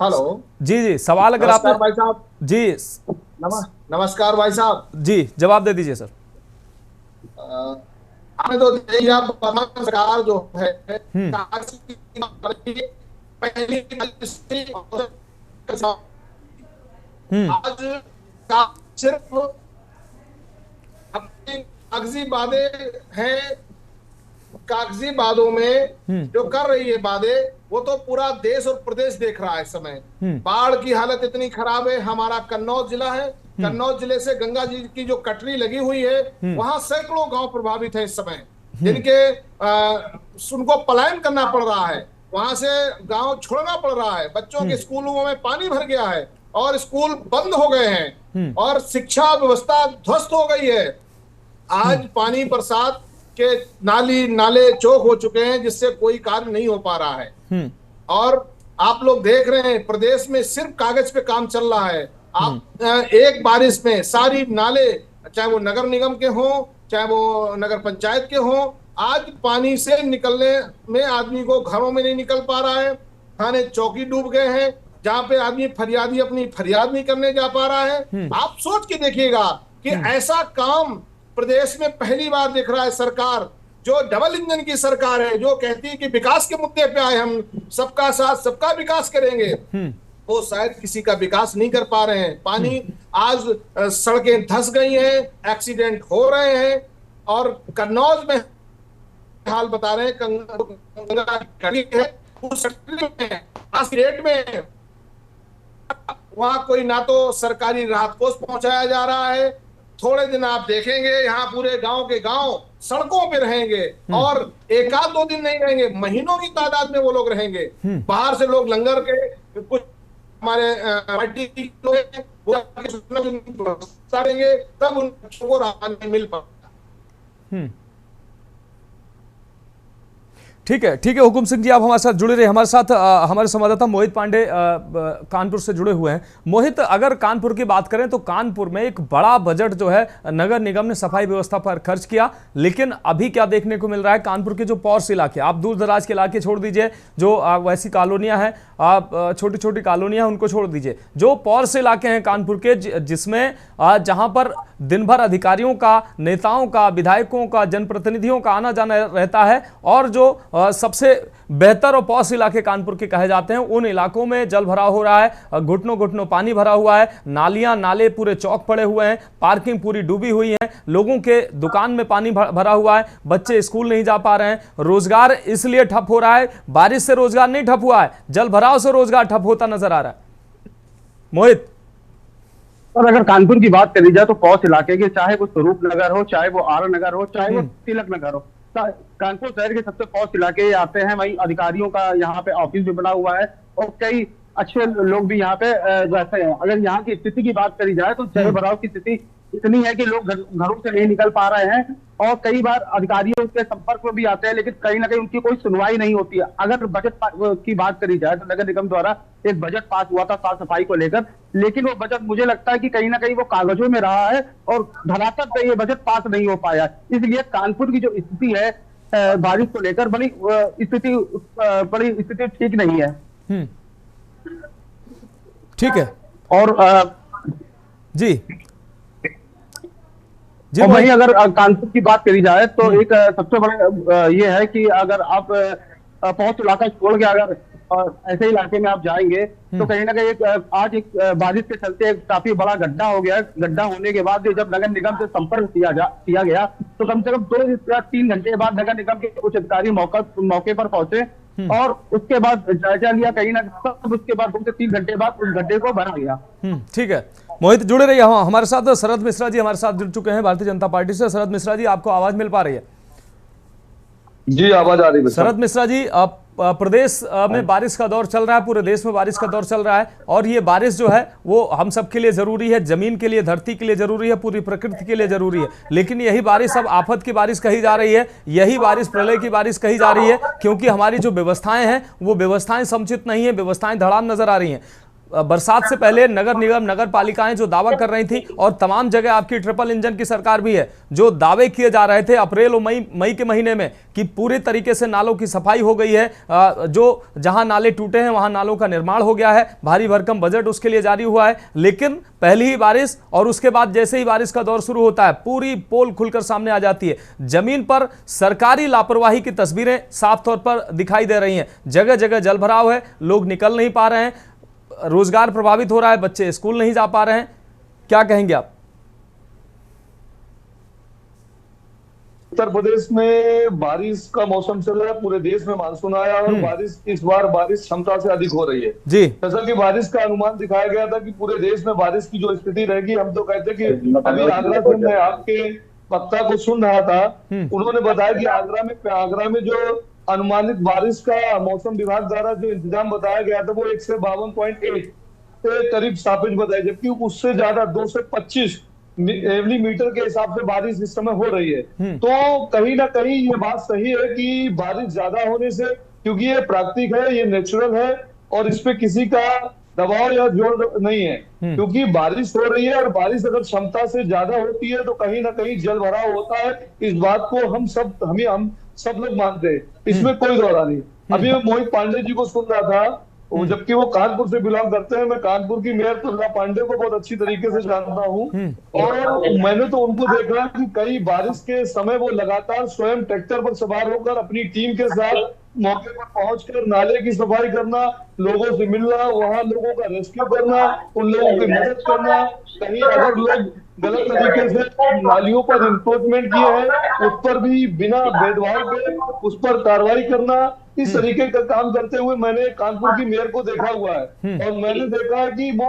हेलो। जी, सवाल अगर आपने भाई साहब जी। नमस्कार भाई साहब जी, जवाब दे दीजिए सर। हमें तो सरकार जो है पहली आज सिर्फ अपनी कागजी वादे हैं, कागजी वादों में जो कर रही है वादे, वो तो पूरा देश और प्रदेश देख रहा है इस समय। बाढ़ की हालत इतनी खराब है। हमारा कन्नौज जिला है, कन्नौज जिले से गंगा जी की जो कटरी लगी हुई है, वहां सैकड़ों गांव प्रभावित है इस समय, जिनके उनको पलायन करना पड़ रहा है, वहां से गांव छोड़ना पड़ रहा है। बच्चों के स्कूलों में पानी भर गया है और स्कूल बंद हो गए हैं और शिक्षा व्यवस्था ध्वस्त हो गई है। आज पानी बरसात के नाले चौक हो चुके हैं, जिससे कोई कार्य नहीं हो पा रहा है। और आप लोग देख रहे हैं प्रदेश में सिर्फ कागज पे काम चल रहा है। आप एक बारिश में सारी नाले, चाहे वो नगर निगम के हों, चाहे वो नगर पंचायत के हों, आज पानी से निकलने में आदमी को घरों में नहीं निकल पा रहा है। थाने चौकी डूब गए हैं, जहां पे आदमी फरियादी अपनी फरियाद नहीं करने जा पा रहा है। आप सोच के देखिएगा कि ऐसा काम प्रदेश में पहली बार दिख रहा है। सरकार जो डबल इंजन की सरकार है, जो कहती है कि विकास के मुद्दे पे आए, हम सबका साथ सबका विकास करेंगे, वो शायद किसी का विकास नहीं कर पा रहे हैं। पानी आज सड़कें धंस गई हैं, एक्सीडेंट हो रहे हैं, और कन्नौज में हाल बता रहे हैं, गंगा खड़ी है उस रेट में, वहां कोई ना तो सरकारी राहत कोष पहुंचाया जा रहा है। थोड़े दिन आप देखेंगे यहाँ पूरे गांव के गांव सड़कों पे रहेंगे, और एक आध दो दिन नहीं रहेंगे, महीनों की तादाद में वो लोग रहेंगे। बाहर से लोग लंगर के, कुछ हमारे पार्टी के लोग देंगे, तब उन बच्चों को राहत नहीं मिल पाता। ठीक है हुकुम सिंह जी, आप हमारे साथ जुड़े रहे। हमारे साथ हमारे संवाददाता मोहित पांडे कानपुर से जुड़े हुए हैं। मोहित, अगर कानपुर की बात करें तो कानपुर में एक बड़ा बजट जो है नगर निगम ने सफाई व्यवस्था पर खर्च किया, लेकिन अभी क्या देखने को मिल रहा है, कानपुर के जो पॉश इलाके, आप दूर दराज के इलाके छोड़ दीजिए, जो वैसी कॉलोनियां हैं, आप छोटी छोटी कॉलोनियां उनको छोड़ दीजिए, जो पॉश इलाके हैं कानपुर के, जिसमें जहां पर दिन भर अधिकारियों का, नेताओं का, विधायकों का, जनप्रतिनिधियों का आना जाना रहता है, और जो सबसे बेहतर और पॉश इलाके कानपुर के कहे जाते हैं, उन इलाकों में जल भराव हो रहा है, घुटनों घुटनों पानी भरा हुआ है, नालियां नाले पूरे चौक पड़े हुए हैं, पार्किंग पूरी डूबी हुई है, लोगों के दुकान में पानी भरा हुआ है, बच्चे स्कूल नहीं जा पा रहे हैं, रोजगार इसलिए ठप हो रहा है, बारिश से रोजगार नहीं ठप हुआ है, जल भराव से रोजगार ठप होता नजर आ रहा है। मोहित, और अगर कानपुर की बात करी जाए तो पॉश इलाके के, चाहे वो स्वरूप नगर हो, चाहे वो आर नगर हो, चाहे वो तिलक नगर हो, कानपुर शहर के सबसे पॉश इलाके आते हैं। वहीं अधिकारियों का यहाँ पे ऑफिस भी बना हुआ है, और कई अच्छे लोग भी यहाँ पे रहते हैं। अगर यहाँ की स्थिति की बात करी जाए तो जल भराव की स्थिति इतनी है कि लोग घरों से नहीं निकल पा रहे हैं, और कई बार अधिकारियों के संपर्क में भी आते हैं, लेकिन कहीं ना कहीं उनकी कोई सुनवाई नहीं होती है। अगर बजट की बात करी जाए तो नगर निगम द्वारा एक बजट पास हुआ था साफ सफाई को लेकर, लेकिन वो बजट मुझे लगता है कि कहीं ना कहीं वो कागजों में रहा है, और धरातल पे ये बजट पास नहीं हो पाया। इसलिए कानपुर की जो स्थिति है बारिश को लेकर, बड़ी स्थिति ठीक नहीं है। ठीक है, और जी और वहीं अगर कानपुर की बात करी जाए तो एक सबसे बड़ा ये है कि अगर आप पहुंच इलाका छोड़ के अगर ऐसे इलाके में आप जाएंगे तो कहीं ना कहीं आज एक बारिश के चलते एक काफी बड़ा गड्ढा हो गया। गड्ढा होने के बाद जब नगर निगम से संपर्क किया गया तो कम से कम 2 या 3 घंटे बाद नगर निगम के उच्च अधिकारी मौके पर पहुंचे, और उसके बाद जायजा लिया, कहीं ना कहीं उसके बाद 2 से 3 घंटे बाद उस गड्ढे को भरा गया। ठीक है, मोहित जुड़े रहिए। हमारे साथ शरद मिश्रा जी हमारे साथ जुड़ चुके हैं भारतीय जनता पार्टी से। शरद मिश्रा जी, आपको आवाज मिल पा रही है? जी, आवाज आ रही है। शरद मिश्रा जी, प्रदेश में बारिश का दौर चल रहा है, पूरे देश में बारिश का दौर चल रहा है, और ये बारिश जो है वो हम सब के लिए जरूरी है, जमीन के लिए, धरती के लिए जरूरी है, पूरी प्रकृति के लिए जरूरी है। लेकिन यही बारिश अब आफत की बारिश कही जा रही है, यही बारिश प्रलय की बारिश कही जा रही है, क्योंकि हमारी जो व्यवस्थाएं हैं वो व्यवस्थाएं समुचित नहीं है, व्यवस्थाएं धड़ाम नजर आ रही हैं। बरसात से पहले नगर निगम, नगर पालिकाएं जो दावा कर रही थी, और तमाम जगह आपकी ट्रिपल इंजन की सरकार भी है, जो दावे किए जा रहे थे अप्रैल और मई के महीने में कि पूरे तरीके से नालों की सफाई हो गई है, जो जहां नाले टूटे हैं वहां नालों का निर्माण हो गया है, भारी भरकम बजट उसके लिए जारी हुआ है। लेकिन पहली ही बारिश और उसके बाद जैसे ही बारिश का दौर शुरू होता है, पूरी पोल खुलकर सामने आ जाती है। जमीन पर सरकारी लापरवाही की तस्वीरें साफ तौर पर दिखाई दे रही हैं। जगह जगह जल भराव है, लोग निकल नहीं पा रहे हैं, रोजगार प्रभावित हो रहा है, बच्चे स्कूल नहीं जा पा रहे हैं। क्या कहेंगे आप? उत्तर प्रदेश में बारिश का मौसम चल रहा है, पूरे देश में मानसून आया, और इस बार बारिश क्षमता से अधिक हो रही है जी। जैसा कि बारिश का अनुमान दिखाया गया था कि पूरे देश में बारिश की जो स्थिति रहेगी, हम तो कहते कि अभी आगरा से मैं आपके वक्ता को सुन रहा था, उन्होंने बताया कि आगरा में जो अनुमानित बारिश का मौसम विभाग द्वारा जो इंतजाम बताया गया था वो 152.1 के करीब सापेक्ष बताया, जबकि उससे ज्यादा 2 से 25 मिलीमीटर के हिसाब से बारिश इस समय हो रही है। तो कहीं ना कहीं ये बात सही है कि बारिश ज्यादा होने से, क्योंकि ये प्राकृतिक है, ये नेचुरल है, और इस पे किसी का दबाव या जोर नहीं है, क्योंकि बारिश हो रही है, और बारिश अगर क्षमता से ज्यादा होती है तो कहीं ना कहीं जल भराव होता है। इस बात को हम सब लोग मानते हैं, इसमें कोई दौरा नहीं। अभी मैं मोहित पांडे जी को सुन रहा था जबकि वो कानपुर से बिलोंग करते हैं। मैं कानपुर की मेयर तुलना पांडे को बहुत अच्छी तरीके से जानता हूँ और मैंने तो उनको देखा है कि कई बारिश के समय वो लगातार स्वयं ट्रैक्टर पर सवार होकर अपनी टीम के साथ मौके पर पहुंचकर नाले की सफाई करना, लोगों से मिलना, वहां लोगों का रेस्क्यू करना, उन लोगों की मदद करना, कहीं अगर लोग गलत तरीके से नालियों पर इंक्रोचमेंट किए हैं उस पर भी बिना भेदभाव के उस पर कार्रवाई करना, इस तरीके का काम करते हुए मैंने कानपुर की मेयर को देखा हुआ है। और मैंने देखा है कि वो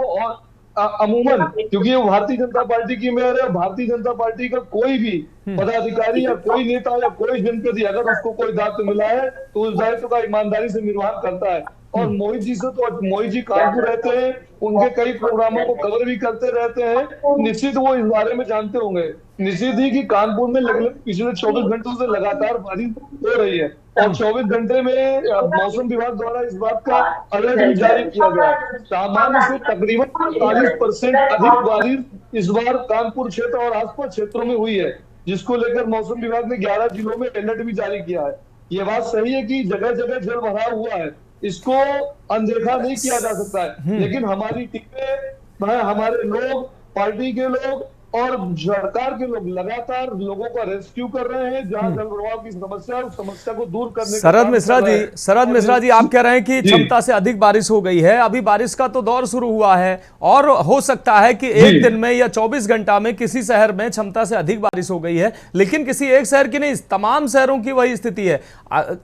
अमूमन, क्योंकि वो भारतीय जनता पार्टी की मेयर है, भारतीय जनता पार्टी का कोई भी पदाधिकारी या कोई नेता या कोई जनप्रति अगर उसको कोई दायित्व मिला है तो उस दायित्व का ईमानदारी से निर्वहन करता है। और मोहित जी से तो मोहित जी कानपुर रहते हैं, उनके कई प्रोग्रामों को कवर भी करते रहते हैं, निश्चित वो इस बारे में जानते होंगे। निश्चित ही कि कानपुर में पिछले 24 घंटों से लगातार बारिश हो रही है और 24 घंटे में मौसम विभाग द्वारा इस बात का अलर्ट भी जारी किया गया है। सामान्य से तकरीबन 40% अधिक बारिश इस बार कानपुर क्षेत्र और आसपास क्षेत्रों में हुई है, जिसको लेकर मौसम विभाग ने 11 जिलों में अलर्ट भी जारी किया है। ये बात सही है कि जगह जगह जल भराव हुआ है, इसको अनदेखा नहीं किया जा सकता है, लेकिन हमारी टीमें, हमारे लोग, पार्टी के लोग और सरकार के लोग लगातार लोगों का रेस्क्यू कर रहे हैं। जहां जल प्रवाह की समस्या है उस समस्या को दूर करने शरद मिश्रा जी आप कह रहे हैं कि क्षमता से अधिक बारिश हो गई है। अभी बारिश का तो दौर शुरू हुआ है और हो सकता है कि एक दिन में या 24 घंटा में किसी शहर में क्षमता से अधिक बारिश हो गई है, लेकिन किसी एक शहर की नहीं, तमाम शहरों की वही स्थिति है।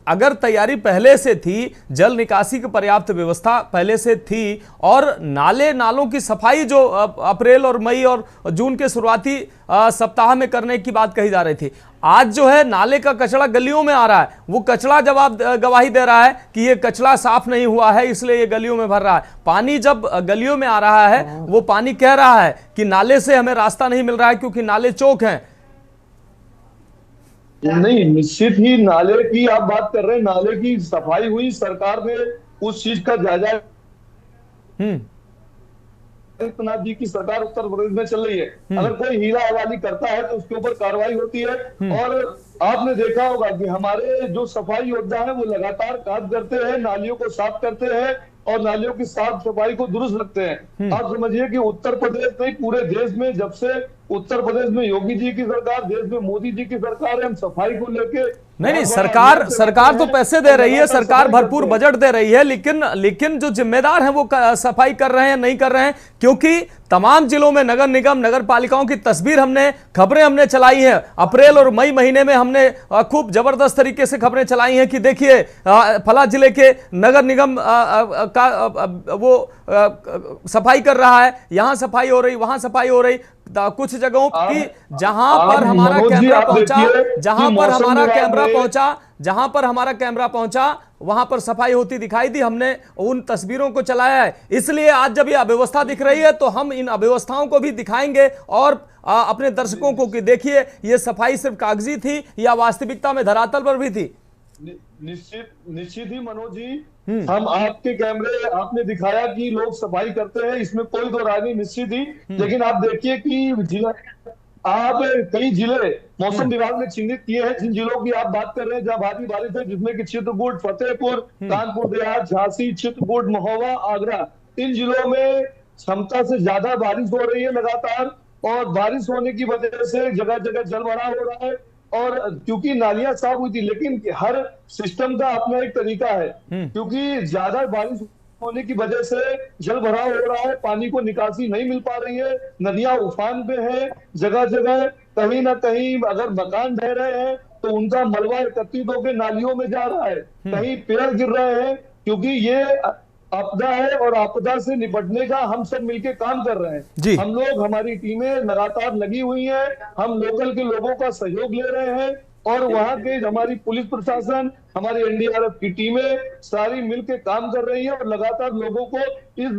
अगर तैयारी पहले से थी, जल निकासी की पर्याप्त व्यवस्था पहले से थी और नालों की सफाई जो अप्रैल और मई और जून के शुरुआती सप्ताह में करने की बात कही जा रही थी, आज जो है नाले का कचरा गलियों में आ रहा है। वो कचरा जवाब गवाही दे रहा है कि ये कचरा साफ नहीं हुआ है इसलिए ये गलियों में भर रहा है। पानी जब गलियों में आ रहा है वो पानी कह रहा है कि नाले से हमें रास्ता नहीं मिल रहा है क्योंकि नाले चौक हैं। नहीं, निश्चित ही नाले की आप बात कर रहे हैं, नाले की सफाई हुई, सरकार ने उस चीज का जायजा, नाथ जी की सरकार उत्तर प्रदेश में चल रही है। अगर कोई हीरा हवाली करता है तो उसके ऊपर कार्रवाई होती है। और आपने देखा होगा कि हमारे जो सफाई योद्धा है वो लगातार काम करते हैं, नालियों को साफ करते हैं और नालियों की साफ सफाई को दुरुस्त रखते हैं। आप समझिए कि उत्तर प्रदेश नहीं पूरे देश में, जब से उत्तर प्रदेश में योगी जी की सरकार, देश में मोदी जी की सरकार है, हम सफाई को लेके नहीं, सरकार तो पैसे दे रही है, सरकार भरपूर बजट दे रही है, लेकिन जो जिम्मेदार हैं वो सफाई कर रहे हैं नहीं कर रहे हैं, क्योंकि तमाम जिलों में नगर निगम, नगर पालिकाओं की तस्वीर खबरें हमने चलाई हैं। अप्रैल और मई महीने में हमने खूब जबरदस्त तरीके से खबरें चलाई हैं कि देखिए फला जिले के नगर निगम का वो सफाई कर रहा है, यहां सफाई हो रही, वहां सफाई हो रही। कुछ जगहों की जहां पर हमारा कैमरा पहुंचा वहां पर सफाई होती दिखाई दी, हमने उन तस्वीरों को चलाया है। इसलिए आज जब ये अव्यवस्था दिख रही है तो हम इन अव्यवस्थाओं को भी दिखाएंगे और अपने दर्शकों को कि देखिए ये सफाई सिर्फ कागजी थी या वास्तविकता में धरातल पर भी थी। निश्चित ही मनोज जी, हम आपके कैमरे, आपने दिखाया कि लोग सफाई करते हैं, इसमें कोई दो राय नहीं, निश्चित ही। लेकिन आप देखिए कि आप कई जिले मौसम विभाग ने चिन्हित किए हैं, जिन जिलों की आप बात कर रहे हैं जहां भारी बारिश है, जिसमें कि चित्रकूट, फतेहपुर, कानपुर देहात, झांसी, चित्रकूट, महोबा, आगरा, इन जिलों में क्षमता से ज्यादा बारिश हो रही है लगातार। और बारिश होने की वजह से जगह जगह जल भराव हो रहा है। और क्योंकि नालियां साफ हुई थी, लेकिन हर सिस्टम का अपना एक तरीका है, क्योंकि ज्यादा बारिश होने की वजह से जल भराव हो रहा है, पानी को निकासी नहीं मिल पा रही है, नदियां उफान पे है, जगह जगह कहीं ना कहीं अगर मकान ढह रहे हैं तो उनका मलबा एकत्रित होकर नालियों में जा रहा है, कहीं पेड़ गिर रहे हैं, क्योंकि ये आपदा है और आपदा से निपटने का हम सब मिलकर काम कर रहे हैं। हम लोग, हमारी टीमें लगातार लगी हुई हैं, हम लोकल के लोगों का सहयोग ले रहे हैं और वहां के हमारी पुलिस प्रशासन, हमारी एनडीआरएफ की टीमें सारी मिलकर काम कर रही है और लगातार लोगों को इस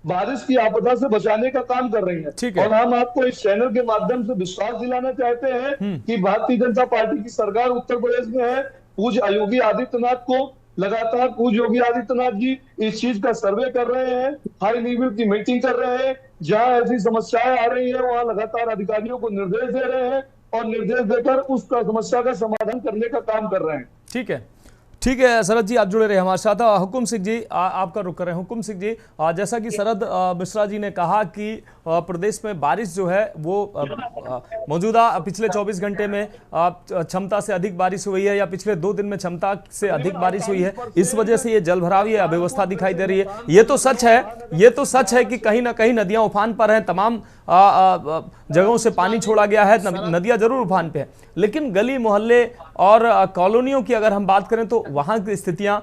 बारिश की आपदा से बचाने का काम कर रही है। और हम आपको इस चैनल के माध्यम से विश्वास दिलाना चाहते हैं कि भारतीय जनता पार्टी की सरकार उत्तर प्रदेश में है। पूज्य योगी आदित्यनाथ को लगातार पूज्य योगी आदित्यनाथ जी इस चीज का सर्वे कर रहे हैं, हाई लेवल की मीटिंग कर रहे हैं, जहां ऐसी समस्याएं आ रही है वहां लगातार अधिकारियों को निर्देश दे रहे हैं और निर्देश देकर उस समस्या का समाधान करने का काम कर रहे हैं। ठीक है, ठीक है शरद जी, आप जुड़े रहे हमारे साथ। हुकुम सिंह जी आपका रुख कर रहे हैं। हुकुम सिंह जी, जैसा कि शरद मिश्रा जी ने कहा कि प्रदेश में बारिश जो है वो मौजूदा पिछले 24 घंटे में क्षमता से अधिक बारिश हुई है या पिछले 2 दिन में क्षमता से अधिक बारिश हुई है, इस वजह से ये जलभराव, ये अव्यवस्था दिखाई दे रही है। ये तो सच है, ये तो सच है कि कहीं ना कहीं नदियां उफान पर हैं, तमाम जगहों से पानी छोड़ा गया है, नदियां जरूर उफान पे है, लेकिन गली मोहल्ले और कॉलोनियों की अगर हम बात करें तो वहां की स्थितियां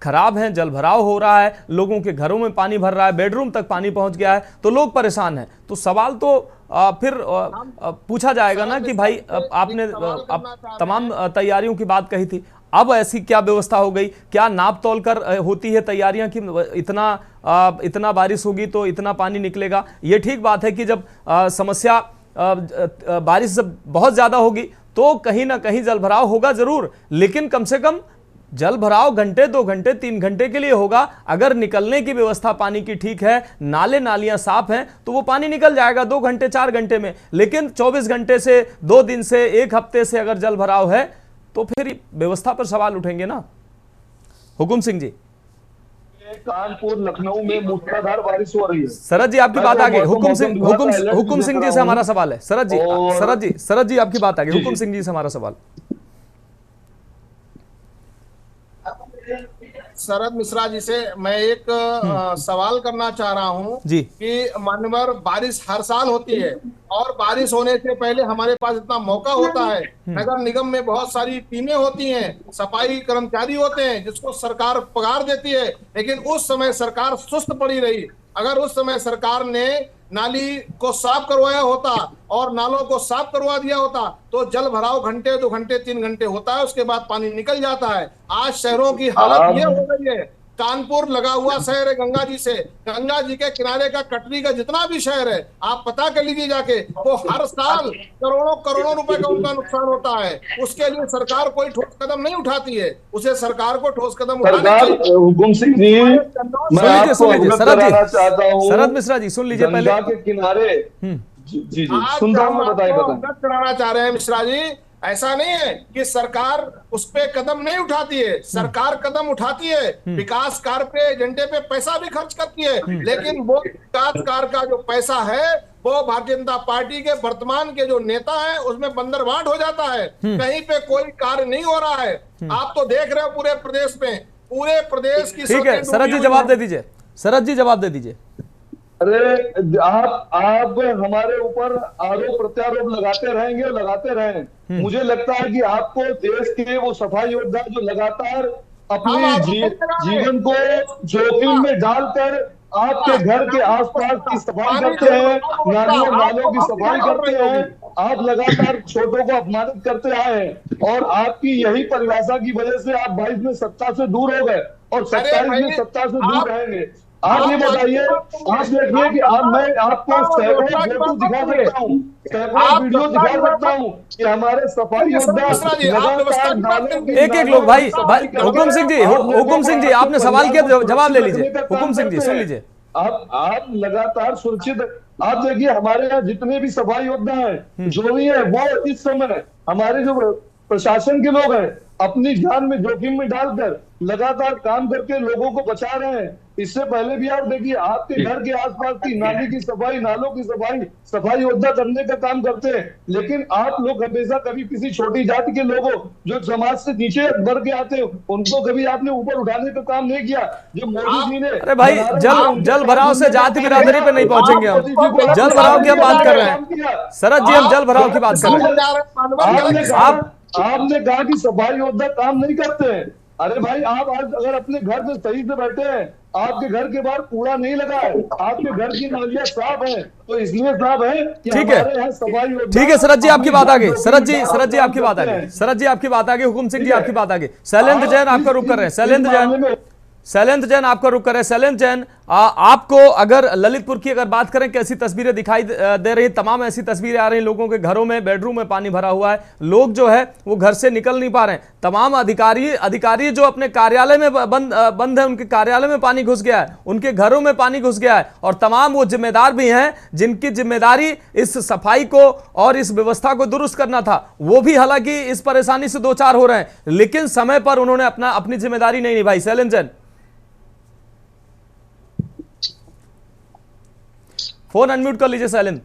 खराब हैं, जलभराव हो रहा है, लोगों के घरों में पानी भर रहा है, बेडरूम तक पानी पहुंच गया है, तो लोग परेशान हैं। तो सवाल तो फिर पूछा जाएगा ना कि भाई आपने तमाम तैयारियों की बात कही थी, अब ऐसी क्या व्यवस्था हो गई, क्या नाप तोल कर होती है तैयारियां कि इतना बारिश होगी तो इतना पानी निकलेगा? ये ठीक बात है कि जब समस्या बारिश जब बहुत ज्यादा होगी तो कहीं ना कहीं जलभराव होगा जरूर, लेकिन कम से कम जलभराव घंटे 2 घंटे 3 घंटे के लिए होगा। अगर निकलने की व्यवस्था पानी की ठीक है, नाले नालियां साफ हैं, तो वो पानी निकल जाएगा 2 घंटे 4 घंटे में। लेकिन 24 घंटे से, 2 दिन से, 1 हफ्ते से अगर जलभराव है तो फिर व्यवस्था पर सवाल उठेंगे ना। हुकुम सिंह जी, कानपुर लखनऊ में मूसलाधार बारिश हो रही है। शरद जी आपकी बात आगे। हुकुम सिंह जी से हमारा सवाल है। शरद जी आपकी बात आगे। हुकुम सिंह जी से हमारा सवाल। शरद मिश्रा जी से मैं एक सवाल करना चाह रहा हूं जी कि मानवर बारिश हर साल होती है और बारिश होने से पहले हमारे पास इतना मौका होता है, नगर निगम में बहुत सारी टीमें होती हैं, सफाई कर्मचारी होते हैं जिसको सरकार पगार देती है, लेकिन उस समय सरकार सुस्त पड़ी रही। अगर उस समय सरकार ने नाली को साफ करवाया होता और नालों को साफ करवा दिया होता तो जल भराव घंटे 2 घंटे 3 घंटे होता है, उसके बाद पानी निकल जाता है। आज शहरों की हालत ये हो गई है, कानपुर लगा हुआ शहर है गंगा जी से, गंगा जी के किनारे का कटरी का जितना भी शहर है आप पता कर लीजिए जाके, वो हर साल करोड़ों रुपए का उनका नुकसान होता है। उसके लिए सरकार कोई ठोस कदम नहीं उठाती है, उसे सरकार को ठोस कदम उठाना चाहिए। हुकुम सिंह जी, मैं आपको अवगत कराना चाहता हूं, शरद मिश्रा जी सुन लीजिए पहले। गंगा के किनारे जी सुन रहा हूं, बताइए। अवगत कराना चाह रहे हैं मिश्रा जी, ऐसा नहीं है कि सरकार उस पे कदम नहीं उठाती है, सरकार कदम उठाती है, विकास कार्य पे एजेंडे पे पैसा भी खर्च करती है, लेकिन वो विकास कार्य का जो पैसा है वो भारतीय जनता पार्टी के वर्तमान के जो नेता है उसमें बंदरबांट हो जाता है, कहीं पे कोई कार्य नहीं हो रहा है। आप तो देख रहे हो पूरे प्रदेश में, पूरे प्रदेश की। ठीक है शरद जी जवाब दे दीजिए, शरद जी जवाब दे दीजिए। अरे आप हमारे ऊपर आरोप प्रत्यारोप लगाते रहें। मुझे लगता है कि आपको देश के वो सफाई योद्धा जो लगातार अपने जीवन को जोखिम में डालकर आपके घर के आसपास की सफाई करते हैं, नालियों नालों की सफाई करते हैं, आप लगातार छोटों को अपमानित करते आए हैं और आपकी यही परिभाषा की वजह से आप 22 में सत्ता से दूर हो गए और 27 में सत्ता से दूर रहेंगे। आप ये बताइए, आप देखिए कि मैं आपको सैकड़ों फोटो दिखा सकता हूँ, सैकड़ों वीडियो दिखा सकता हूँ कि हमारे सफाई योद्धा एक लोग भाई हुकुम सिंह जी आपने सवाल किया, जवाब ले लीजिए। हुकुम सिंह जी सुन लीजिए। आप लगातार सुरक्षित, आप देखिए हमारे यहाँ जितने भी सफाई योद्धा हैं जो भी है वो इस समय हमारे जो प्रशासन के लोग हैं अपनी जान में जोखिम में डालकर लगातार काम करके लोगों को बचा रहे हैं। इससे पहले भी आप देखिए आपके घर के आसपास की नाली की सफाई, नालों की सफाई योद्धा करने का काम करते हैं, लेकिन आप लोग हमेशा कभी किसी छोटी जाति के लोगों जो समाज से नीचे बढ़ के आते हैं उनको कभी आपने ऊपर उठाने का काम नहीं किया। जो मोदी जी ने, अरे भाई जल भराव से जाति बिरादरी पे नहीं पहुंचेंगे हम, जल भराव की बात कर रहे हैं शरद जी, हम जल भराव की बात कर रहे हैं। आपने कहा कि सफाई योद्धा काम नहीं करते हैं। अरे भाई आप आज अगर अपने घर में सही से बैठे हैं, आपके घर के बाहर कूड़ा नहीं लगा है, आपके घर की नालियां साफ है, तो इसलिए साफ है कि हमारे यहाँ सफाई योद्धा। ठीक है शरद जी आपकी बात आगे, शरद जी आपकी बात आगे, शरद जी आपकी बात आगे, हुकुम सिंह जी आपकी बात आगे। शैलेंद्र जैन आपका रुख कर रहे हैं, शैलेंद्र जैन आपका रुख कर रहे हैं। शैलेंद्र जैन आपको अगर ललितपुर की अगर बात करें, कैसी तस्वीरें दिखाई दे रही, तमाम ऐसी तस्वीरें आ रही हैं, लोगों के घरों में, बेडरूम में पानी भरा हुआ है, लोग जो है वो घर से निकल नहीं पा रहे हैं, तमाम अधिकारी जो अपने कार्यालय में बंद है, उनके कार्यालय में पानी घुस गया है, उनके घरों में पानी घुस गया है, और तमाम वो जिम्मेदार भी हैं जिनकी जिम्मेदारी इस सफाई को और इस व्यवस्था को दुरुस्त करना था, वो भी हालांकि इस परेशानी से दो चार हो रहे हैं, लेकिन समय पर उन्होंने अपनी जिम्मेदारी नहीं निभाई। शैलेंद्र जैन, फोन अनम्यूट कर लीजिए शैलेंद्र।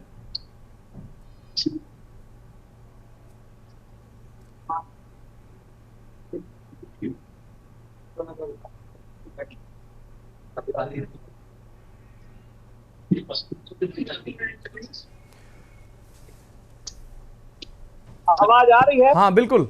आवाज आ रही है? हाँ बिल्कुल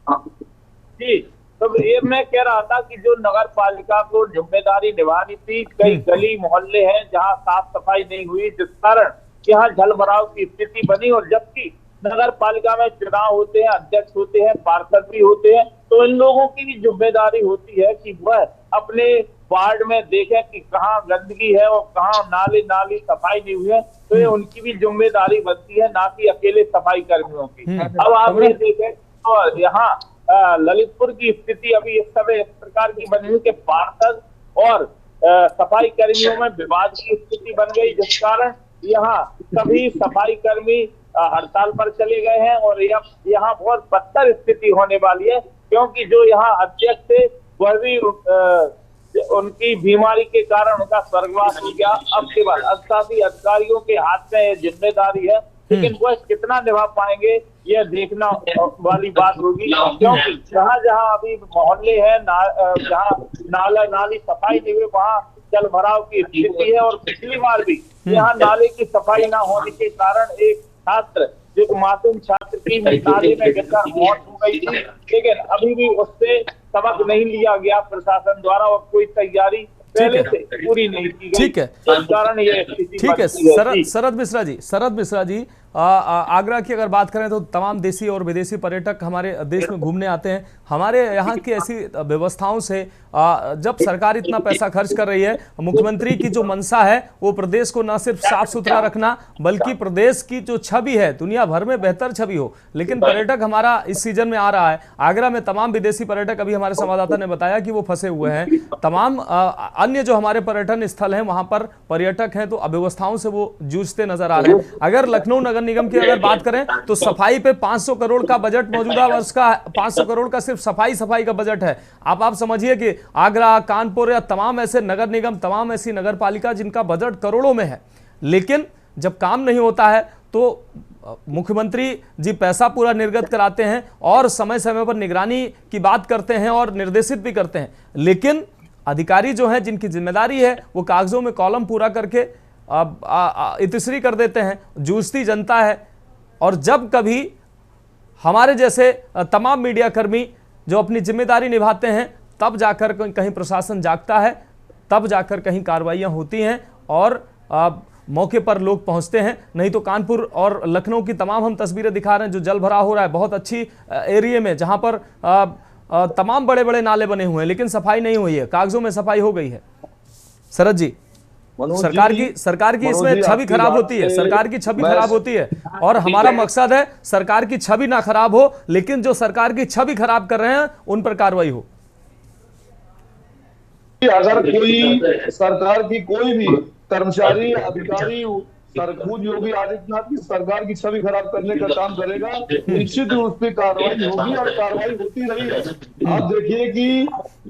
जी। तो ये मैं कह रहा था कि जो नगर पालिका को जिम्मेदारी निभानी थी, कई गली मोहल्ले हैं जहां साफ सफाई नहीं हुई, जिस कारण यहाँ जल भराव की स्थिति बनी। और जबकि नगर पालिका में चुनाव होते हैं, अध्यक्ष होते हैं, पार्षद भी होते हैं, तो इन लोगों की भी जिम्मेदारी होती है कि वह अपने वार्ड में देखें कि कहाँ गंदगी है और कहाँ नाली सफाई नहीं हुई है, तो ये उनकी भी जिम्मेदारी बनती है, ना कि अकेले सफाई कर्मियों की। अब आप ये देखें तो यहाँ ललितपुर की स्थिति अभी इस समय इस प्रकार की बनी हुई कि पार्षद और सफाई कर्मियों में विवाद की स्थिति बन गई, जिस कारण यहाँ सभी सफाई कर्मी हड़ताल पर चले गए हैं। और यहाँ बहुत बदतर स्थिति होने वाली है, क्योंकि जो यहाँ अध्यक्ष थे वह भी उनकी बीमारी के कारण उनका स्वर्गवास हो गया। अब के बाद अधिशासी अधिकारियों के हाथ में जिम्मेदारी है, लेकिन वह कितना निभा पाएंगे यह देखना वाली बात होगी, क्योंकि जहाँ जहाँ अभी मोहल्ले हैं, जहाँ नाली सफाई नहीं हुई, वहाँ जल भराव की स्थिति है। और पिछली बार भी यहाँ नाले की सफाई न होने के कारण एक छात्र, एक मासूम छात्र की नाले में गिरकर मौत हो गई थी, लेकिन अभी भी उससे सबक नहीं लिया गया प्रशासन द्वारा और कोई तैयारी पहले से पूरी नहीं की गई। ठीक है, इस कारण ये ठीक है। शरद मिश्रा जी, आगरा की अगर बात करें तो तमाम देशी और विदेशी पर्यटक हमारे देश में घूमने आते हैं। हमारे यहाँ की ऐसी व्यवस्थाओं से जब सरकार इतना पैसा खर्च कर रही है, मुख्यमंत्री की जो मंशा है वो प्रदेश को न सिर्फ साफ सुथरा रखना, बल्कि प्रदेश की जो छवि है दुनिया भर में बेहतर छवि हो, लेकिन पर्यटक हमारा इस सीजन में आ रहा है। आगरा में तमाम विदेशी पर्यटक, अभी हमारे संवाददाता ने बताया कि वो फंसे हुए हैं। तमाम अन्य जो हमारे पर्यटन स्थल हैं वहां पर पर्यटक हैं तो अव्यवस्थाओं से वो जूझते नजर आ रहे हैं। अगर लखनऊ नगर निगम की अगर बात करें तो सफाई पे 500 करोड़ का बजट मौजूदा वर्ष का 500 करोड़ का सिर्फ सफाई का बजट है। आप समझिए कि आगरा, कानपुर या तमाम ऐसे नगर निगम, तमाम ऐसी नगर पालिका जिनका बजट करोड़ों में है, लेकिन जब काम नहीं होता है तो मुख्यमंत्री जी पैसा पूरा निर्गत कराते हैं और समय समय पर निगरानी की बात करते हैं और निर्देशित भी करते हैं, लेकिन अधिकारी जो हैं जिनकी जिम्मेदारी है वो कागजों में कॉलम पूरा करके इतिश्री कर देते हैं। जूझती जनता है, और जब कभी हमारे जैसे तमाम मीडिया कर्मी जो अपनी जिम्मेदारी निभाते हैं तब जाकर कहीं प्रशासन जागता है, तब जाकर कहीं कार्रवाइयां होती हैं और मौके पर लोग पहुंचते हैं। नहीं तो कानपुर और लखनऊ की तमाम हम तस्वीरें दिखा रहे हैं जो जल भरा हो रहा है बहुत अच्छी एरिया में, जहां पर तमाम बड़े बड़े नाले बने हुए हैं, लेकिन सफाई नहीं हुई है, कागजों में सफाई हो गई है। शरद जी, सरकार की इसमें छवि खराब होती है, सरकार की छवि खराब होती है, और हमारा मकसद है सरकार की छवि ना खराब हो, लेकिन जो सरकार की छवि खराब कर रहे हैं उन पर कार्रवाई हो। अगर कोई सरकार की कोई भी कर्मचारी, अधिकारी खुद योगी आदित्यनाथ की सरकार की छवि खराब करने का काम करेगा, निश्चित ही उस पर कार्रवाई होगी और कार्रवाई होती रही है। आप देखिए कि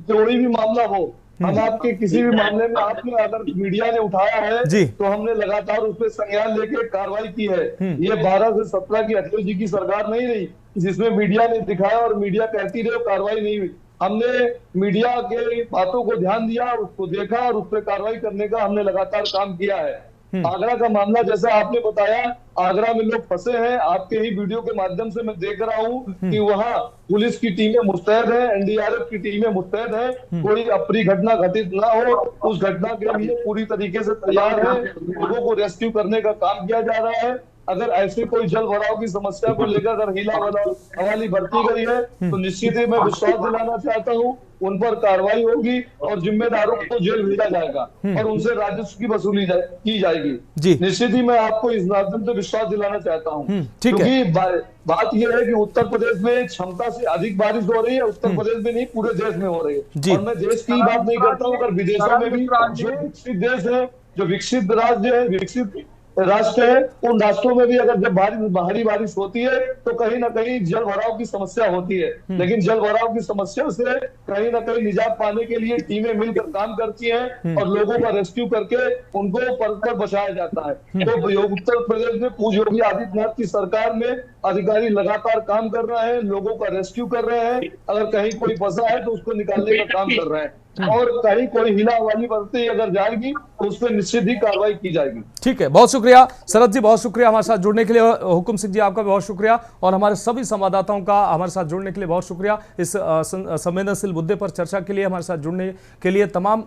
कोई भी मामला हो, हम आपके किसी भी मामले में आपने अगर मीडिया ने उठाया है तो हमने लगातार उस पर संज्ञान लेके कार्रवाई की है। ये 12 से 17 की अटल जी की सरकार नहीं रही जिसमें मीडिया ने दिखाया और मीडिया कहती रही कार्रवाई नहीं हुई। हमने मीडिया के बातों को ध्यान दिया, उसको देखा और उस पर कार्रवाई करने का हमने लगातार काम किया है। आगरा का मामला जैसा आपने बताया, आगरा में लोग फंसे हैं। आपके ही वीडियो के माध्यम से मैं देख रहा हूँ कि वहाँ पुलिस की टीमें मुस्तैद है, एनडीआरएफ की टीमें मुस्तैद है, कोई अप्रिय घटना घटित ना हो उस घटना के लिए पूरी तरीके से तैयार है। लोगों को रेस्क्यू करने का काम किया जा रहा है। अगर ऐसे कोई जल भराव की समस्या को लेकर अगर हिला हवाली बरती गई है तो निश्चित ही मैं विश्वास दिलाना चाहता हूँ उन पर कार्रवाई होगी और जिम्मेदारों को जेल भेजा जाएगा और उनसे राजस्व की वसूली की जाएगी। निश्चित ही मैं आपको इस माध्यम से विश्वास दिलाना चाहता हूँ, क्योंकि बात यह है कि उत्तर प्रदेश में क्षमता से अधिक बारिश हो रही है, उत्तर प्रदेश में नहीं पूरे देश में हो रही है। और मैं देश की बात नहीं करता हूँ, अगर विदेशों में भी जो विकसित देश है, जो विकसित राज्य है, विकसित राष्ट्र है, उन राष्ट्रों में भी अगर जब भारी बारिश होती है तो कहीं ना कहीं जल भराव की समस्या होती है। लेकिन जल भराव की समस्या से कहीं ना कहीं निजात पाने के लिए टीमें मिलकर काम करती हैं और लोगों का रेस्क्यू करके उनको पर बचाया जाता है। तो उत्तर प्रदेश में पूज्य योगी आदित्यनाथ की सरकार में अधिकारी लगातार काम कर रहे हैं, लोगों का रेस्क्यू कर रहे हैं, अगर कहीं कोई फंसा है तो उसको निकालने का काम कर रहे हैं, और कहीं कोई हिला वाली बरती अगर जाएगी तो उस पर निश्चित ही कार्रवाई की जाएगी। ठीक है, बहुत शुक्रिया शरद जी, बहुत शुक्रिया हमारे साथ जुड़ने के लिए। हुकुम सिंह जी आपका बहुत शुक्रिया, और हमारे सभी संवाददाताओं का हमारे साथ जुड़ने के लिए बहुत शुक्रिया। इस संवेदनशील मुद्दे पर चर्चा के लिए हमारे साथ जुड़ने के लिए तमाम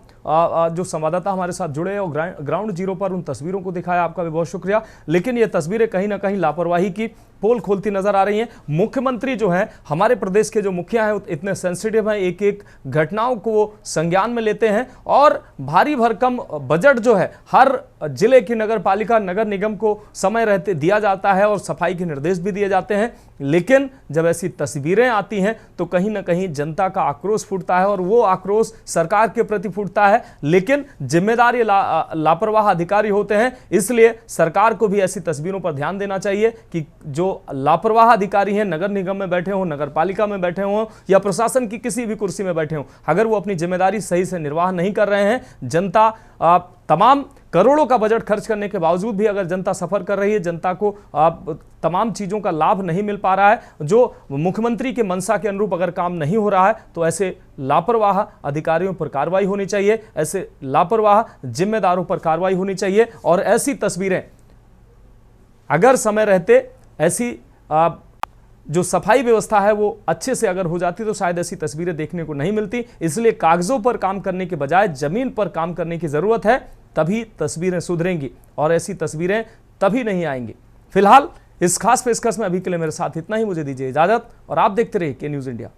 जो संवाददाता हमारे साथ जुड़े और ग्राउंड जीरो पर उन तस्वीरों को दिखाया, आपका भी बहुत शुक्रिया। लेकिन ये तस्वीरें कहीं ना कहीं लापरवाही की पोल खोलती नजर आ रही हैं। मुख्यमंत्री जो है, हमारे प्रदेश के जो मुखिया हैं, इतने सेंसिटिव हैं, एक एक घटनाओं को संज्ञान में लेते हैं और भारी भरकम बजट जो है हर जिले की नगर पालिका नगर निगम को समय रहते दिया जाता है और सफाई के निर्देश भी दिए जाते हैं। लेकिन जब ऐसी तस्वीरें आती हैं तो कहीं ना कहीं जनता का आक्रोश फूटता है और वो आक्रोश सरकार के प्रति फूटता है। लेकिन जिम्मेदार लापरवाह अधिकारी होते हैं, इसलिए सरकार को भी ऐसी तस्वीरों पर ध्यान देना चाहिए कि जो लापरवाह अधिकारी हैं, नगर निगम में बैठे हों, नगर पालिका में बैठे हों या प्रशासन की किसी भी कुर्सी में बैठे हों, अगर वो अपनी जिम्मेदारी सही से निर्वाह नहीं कर रहे हैं, जनता तमाम करोड़ों का बजट खर्च करने के बावजूद भी अगर जनता सफर कर रही है, जनता को तमाम चीजों का लाभ नहीं मिल पा रहा है, जो मुख्यमंत्री के मंशा के अनुरूप अगर काम नहीं हो रहा है, तो ऐसे लापरवाह अधिकारियों पर कार्रवाई होनी चाहिए, ऐसे लापरवाह जिम्मेदारों पर कार्रवाई होनी चाहिए। और ऐसी तस्वीरें अगर समय रहते ऐसी जो सफाई व्यवस्था है वो अच्छे से अगर हो जाती तो शायद ऐसी तस्वीरें देखने को नहीं मिलती। इसलिए कागजों पर काम करने के बजाय जमीन पर काम करने की जरूरत है, तभी तस्वीरें सुधरेंगी और ऐसी तस्वीरें तभी नहीं आएंगी। फिलहाल इस खास पेशकश में अभी के लिए मेरे साथ इतना ही, मुझे दीजिए इजाजत और आप देखते रहिए के न्यूज़ इंडिया।